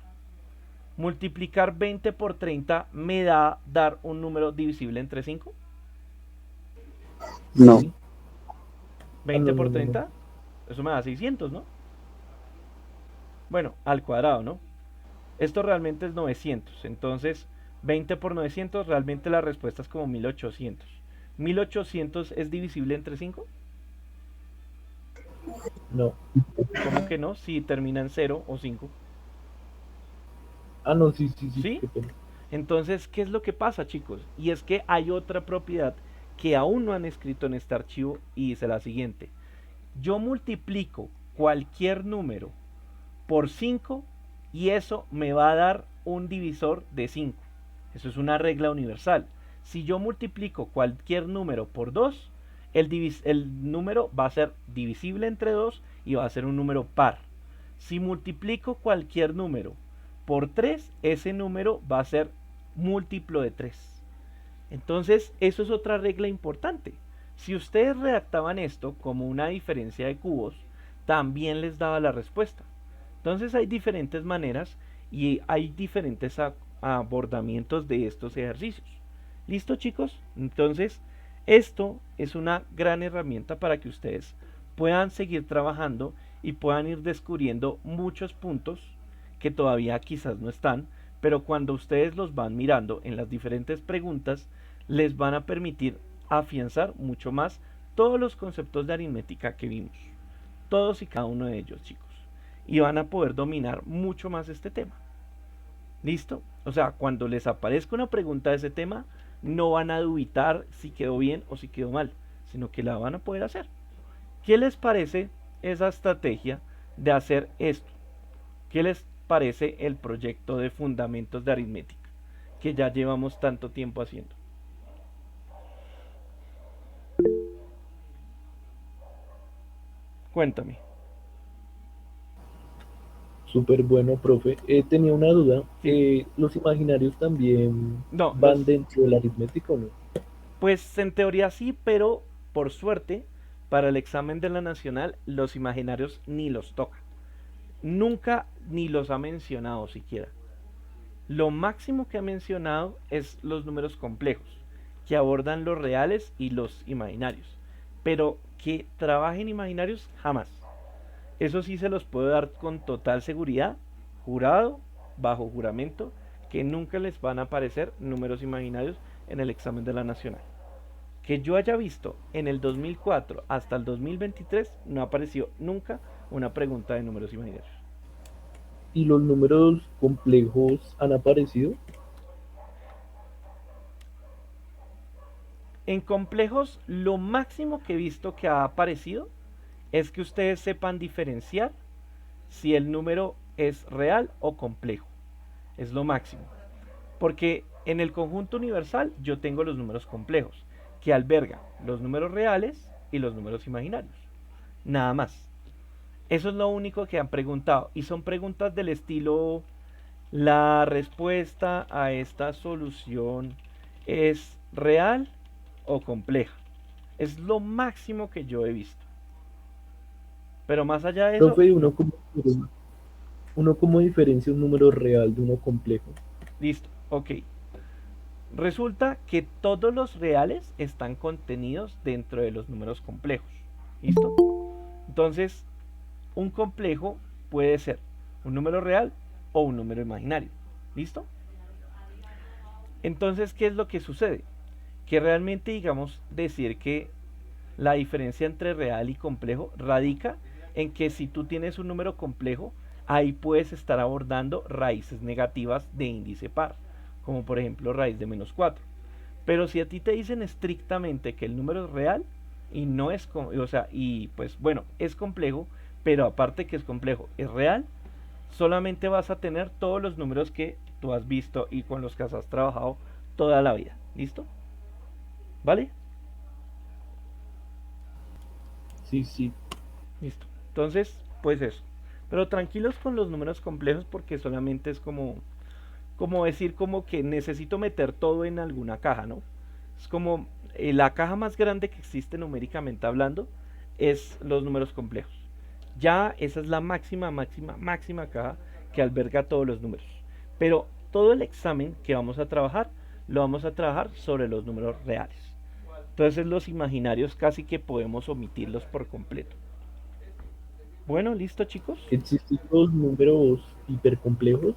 Multiplicar 20 por 30 me da dar un número divisible entre 5. No. 20 por No. 30, eso me da 600, ¿no? Bueno, al cuadrado, ¿no? Esto realmente es 900, entonces 20 por 900, realmente la respuesta es como 1800. ¿1800 es divisible entre 5? No. ¿Cómo que no? Si termina en 0 o 5. No, sí. ¿Sí? Qué pena. Entonces, ¿qué es lo que pasa, chicos? Y es que hay otra propiedad que aún no han escrito en este archivo y dice la siguiente. Yo multiplico cualquier número por 5 y eso me va a dar un divisor de 5. Eso es una regla universal. Si yo multiplico cualquier número por 2, el número va a ser divisible entre 2 y va a ser un número par. Si multiplico cualquier número por 3, ese número va a ser múltiplo de 3. Entonces, eso es otra regla importante. Si ustedes redactaban esto como una diferencia de cubos, también les daba la respuesta. Entonces hay diferentes maneras y hay diferentes abordamientos de estos ejercicios. ¿Listo, chicos? Entonces, esto es una gran herramienta para que ustedes puedan seguir trabajando y puedan ir descubriendo muchos puntos que todavía quizás no están, pero cuando ustedes los van mirando en las diferentes preguntas, les van a permitir afianzar mucho más todos los conceptos de aritmética que vimos. Todos y cada uno de ellos, chicos. Y van a poder dominar mucho más este tema. ¿Listo? O sea, cuando les aparezca una pregunta de ese tema, no van a dubitar si quedó bien o si quedó mal, sino que la van a poder hacer. ¿Qué les parece esa estrategia de hacer esto? ¿Qué les parece el proyecto de fundamentos de aritmética que ya llevamos tanto tiempo haciendo? Cuéntame. Súper bueno, profe. Tenía una duda. Sí. ¿Los imaginarios también No, van dentro del aritmético o no? pues en teoría sí, pero por suerte, para el examen de la nacional, los imaginarios ni los toca. Nunca ni los ha mencionado siquiera. Lo máximo que ha mencionado es los números complejos. que abordan los reales y los imaginarios, pero que trabajen imaginarios jamás. Eso sí se los puedo dar con total seguridad, jurado, bajo juramento, que nunca les van a aparecer números imaginarios en el examen de la nacional. Que yo haya visto en el 2004 hasta el 2023 no apareció nunca una pregunta de números imaginarios. ¿Y los números complejos han aparecido? En complejos, lo máximo que he visto que ha aparecido es que ustedes sepan diferenciar si el número es real o complejo. Es lo máximo. Porque en el conjunto universal yo tengo los números complejos, que albergan los números reales y los números imaginarios. Nada más. Eso es lo único que han preguntado. Y son preguntas del estilo: ¿la respuesta a esta solución es real o compleja? Es lo máximo que yo he visto. Pero más allá de eso, Profe, uno como diferencia un número real de uno complejo. listo, ok. Resulta que todos los reales están contenidos dentro de los números complejos. ¿Listo? Entonces, un complejo puede ser un número real o un número imaginario. ¿Listo? Entonces, ¿qué es lo que sucede? Que realmente, digamos, decir que la diferencia entre real y complejo radica en que si tú tienes un número complejo, ahí puedes estar abordando raíces negativas de índice par, como por ejemplo raíz de -4. Pero si a ti te dicen estrictamente que el número es real y no es, o sea, y pues bueno, es complejo, pero aparte que es complejo, es real, solamente vas a tener todos los números que tú has visto y con los que has trabajado toda la vida. ¿Listo? ¿Vale? Sí. Listo. Entonces, pues eso. Pero tranquilos con los números complejos porque solamente es como decir como que necesito meter todo en alguna caja, ¿no? Es como la caja más grande que existe numéricamente hablando es los números complejos. Ya esa es la máxima caja que alberga todos los números. Pero todo el examen que vamos a trabajar, lo vamos a trabajar sobre los números reales. Entonces los imaginarios casi que podemos omitirlos por completo. Bueno, listo chicos. ¿Existen los números hipercomplejos?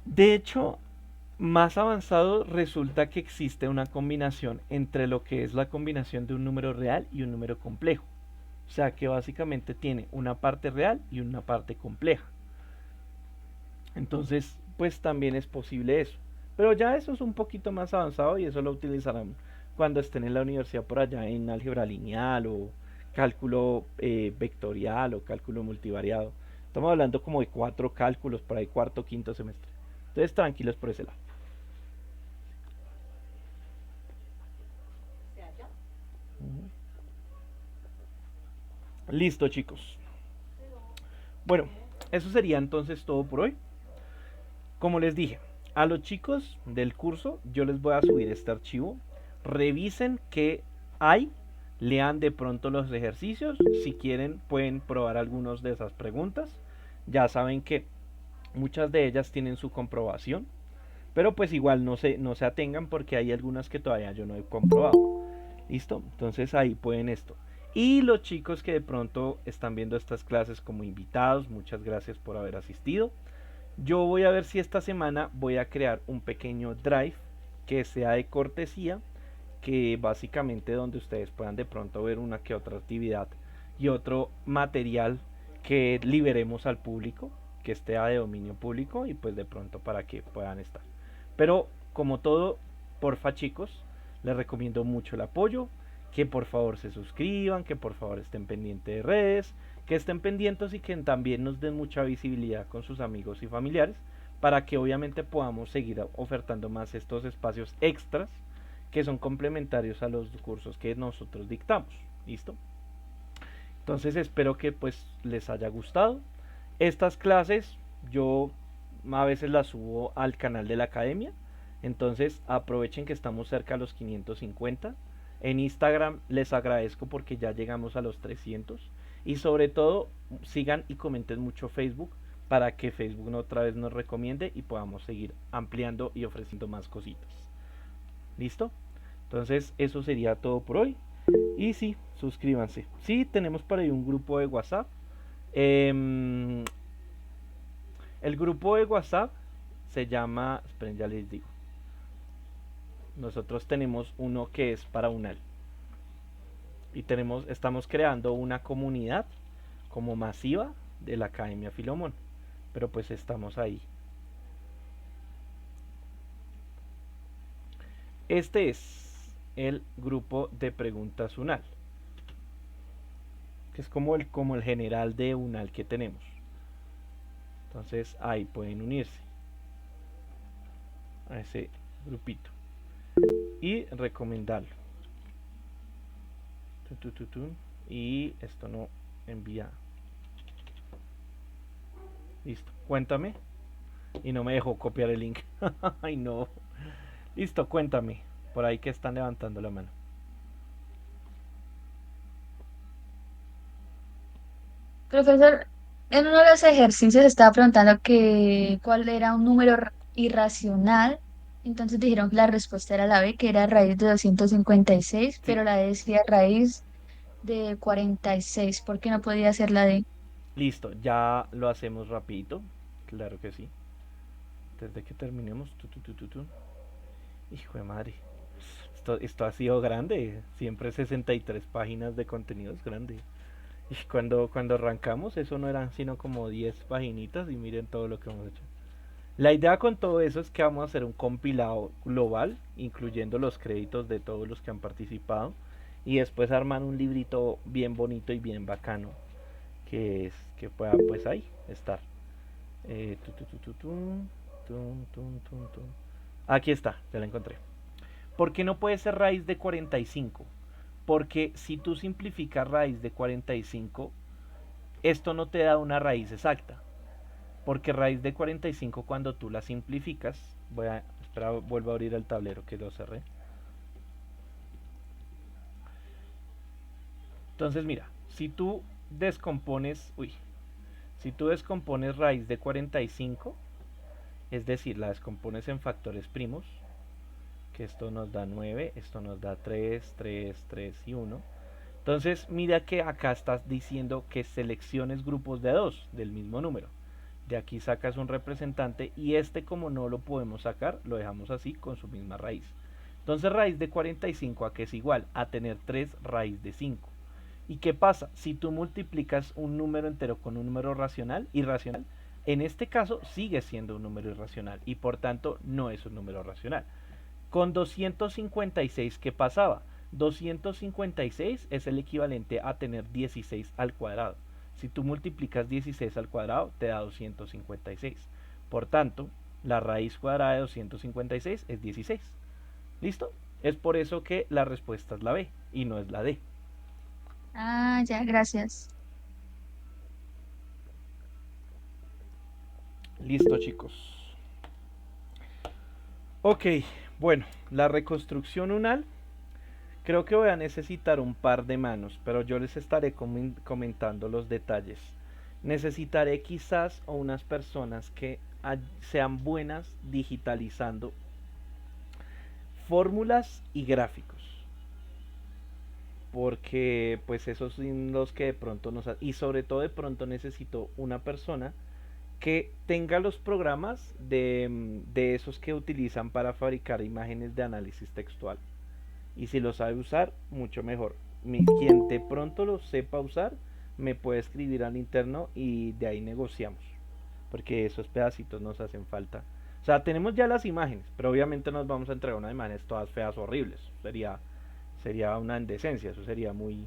De hecho, más avanzado resulta que existe una combinación entre lo que es la combinación de un número real y un número complejo. O sea que básicamente tiene una parte real y una parte compleja. Entonces, pues también es posible eso. Pero ya eso es un poquito más avanzado y eso lo utilizarán cuando estén en la universidad por allá en álgebra lineal o cálculo vectorial o cálculo multivariado. Estamos hablando como de 4 cálculos por ahí, cuarto, quinto semestre. Entonces tranquilos por ese lado. Listo chicos. Bueno, eso sería entonces todo por hoy. Como les dije, a los chicos del curso yo les voy a subir este archivo. Revisen qué hay, lean de pronto los ejercicios. Si quieren pueden probar algunas de esas preguntas. Ya saben que muchas de ellas tienen su comprobación, pero pues igual no se atengan porque hay algunas que todavía yo no he comprobado. ¿Listo? Entonces ahí pueden esto. Y los chicos que de pronto están viendo estas clases como invitados, muchas gracias por haber asistido. Yo voy a ver si esta semana voy a crear un pequeño drive que sea de cortesía, que básicamente donde ustedes puedan de pronto ver una que otra actividad y otro material que liberemos al público, que esté de dominio público y pues de pronto para que puedan estar. Pero como todo, porfa chicos, les recomiendo mucho el apoyo, que por favor se suscriban, que por favor estén pendientes de redes, que estén pendientes y que también nos den mucha visibilidad con sus amigos y familiares para que obviamente podamos seguir ofertando más estos espacios extras que son complementarios a los cursos que nosotros dictamos. ¿Listo? Entonces espero que pues les haya gustado. Estas clases yo a veces las subo al canal de la academia, entonces aprovechen que estamos cerca a los 550. En Instagram les agradezco porque ya llegamos a los 300 y sobre todo sigan y comenten mucho Facebook para que Facebook otra vez nos recomiende y podamos seguir ampliando y ofreciendo más cositas. ¿Listo? Entonces eso sería todo por hoy. Y sí, suscríbanse. Sí, tenemos por ahí un grupo de WhatsApp. El grupo de WhatsApp se llama, esperen, ya les digo. Nosotros tenemos uno que es para UNAL. Y estamos creando una comunidad como masiva de la Academia Filomón. Pero pues estamos ahí. Este es el grupo de preguntas UNAL, que es como el general de UNAL que tenemos. Entonces ahí pueden unirse a ese grupito y recomendarlo. Y esto no envía. Listo, cuéntame. Y no me dejó copiar el link. Ay no. Listo, cuéntame. Por ahí que están levantando la mano. Profesor, en uno de los ejercicios estaba preguntando que cuál era un número irracional. Entonces dijeron que la respuesta era la B, que era raíz de 256, Sí, pero la D decía raíz de 46. ¿Por qué no podía ser la D? listo, ya lo hacemos rapidito. Claro que sí. Desde que terminemos. Hijo de madre. Esto ha sido grande. Siempre 63 páginas de contenido es grande. Y cuando arrancamos, eso no eran sino como 10 paginitas. Y miren todo lo que hemos hecho. La idea con todo eso es que vamos a hacer un compilado global, incluyendo los créditos de todos los que han participado. Y después armar un librito bien bonito y bien bacano. Que pueda pues ahí estar. Tu, tu, tu, tu, tun, tun, tun, tun, tun. Aquí está, ya la encontré. ¿Por qué no puede ser raíz de 45? Porque si tú simplificas raíz de 45, esto no te da una raíz exacta. Porque raíz de 45 cuando tú la simplificas, vuelvo a abrir el tablero que lo cerré. Entonces mira, si tú descompones raíz de 45, es decir, la descompones en factores primos, que esto nos da 9, esto nos da 3, 3, 3 y 1. Entonces mira que acá estás diciendo que selecciones grupos de 2 del mismo número. De aquí sacas un representante y este, como no lo podemos sacar, lo dejamos así con su misma raíz. Entonces raíz de 45 a que es igual a tener 3 raíz de 5. ¿Y qué pasa? Si tú multiplicas un número entero con un número irracional, en este caso sigue siendo un número irracional y por tanto no es un número racional. Con 256, ¿qué pasaba? 256 es el equivalente a tener 16 al cuadrado. Si tú multiplicas 16 al cuadrado, te da 256. Por tanto, la raíz cuadrada de 256 es 16. ¿Listo? Es por eso que la respuesta es la B y no es la D. Ah, ya, gracias. Listo, chicos. Ok, bueno, la reconstrucción unal. Creo que voy a necesitar un par de manos, pero yo les estaré comentando los detalles. Necesitaré quizás a unas personas que sean buenas digitalizando fórmulas y gráficos. Porque pues esos son los que de pronto y sobre todo de pronto necesito una persona que tenga los programas de esos que utilizan para fabricar imágenes de análisis textual. Y si lo sabe usar, mucho mejor. Quien de pronto lo sepa usar, me puede escribir al interno y de ahí negociamos. Porque esos pedacitos nos hacen falta. O sea, tenemos ya las imágenes, pero obviamente nos vamos a entregar unas imágenes todas feas, horribles. Sería una indecencia, eso sería muy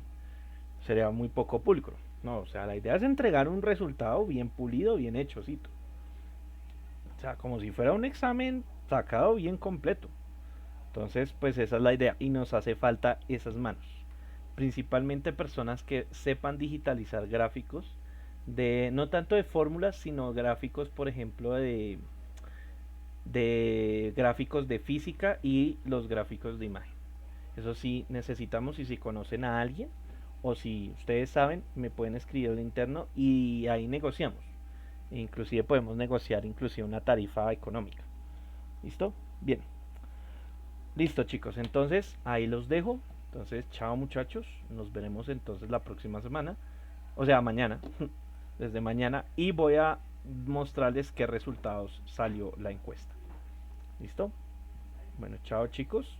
poco pulcro. No, o sea, la idea es entregar un resultado bien pulido, bien hechocito. O sea, como si fuera un examen sacado bien completo. Entonces, pues esa es la idea y nos hace falta esas manos. Principalmente personas que sepan digitalizar gráficos no tanto de fórmulas, sino gráficos, por ejemplo, de gráficos de física y los gráficos de imagen. Eso sí necesitamos, y si conocen a alguien o si ustedes saben, me pueden escribir al interno y ahí negociamos. Inclusive podemos negociar inclusive una tarifa económica. ¿Listo? Bien. Listo, chicos, entonces ahí los dejo. Entonces, chao muchachos, nos veremos entonces la próxima semana, o sea, mañana, desde mañana, y voy a mostrarles qué resultados salió la encuesta. ¿Listo? Bueno, chao chicos.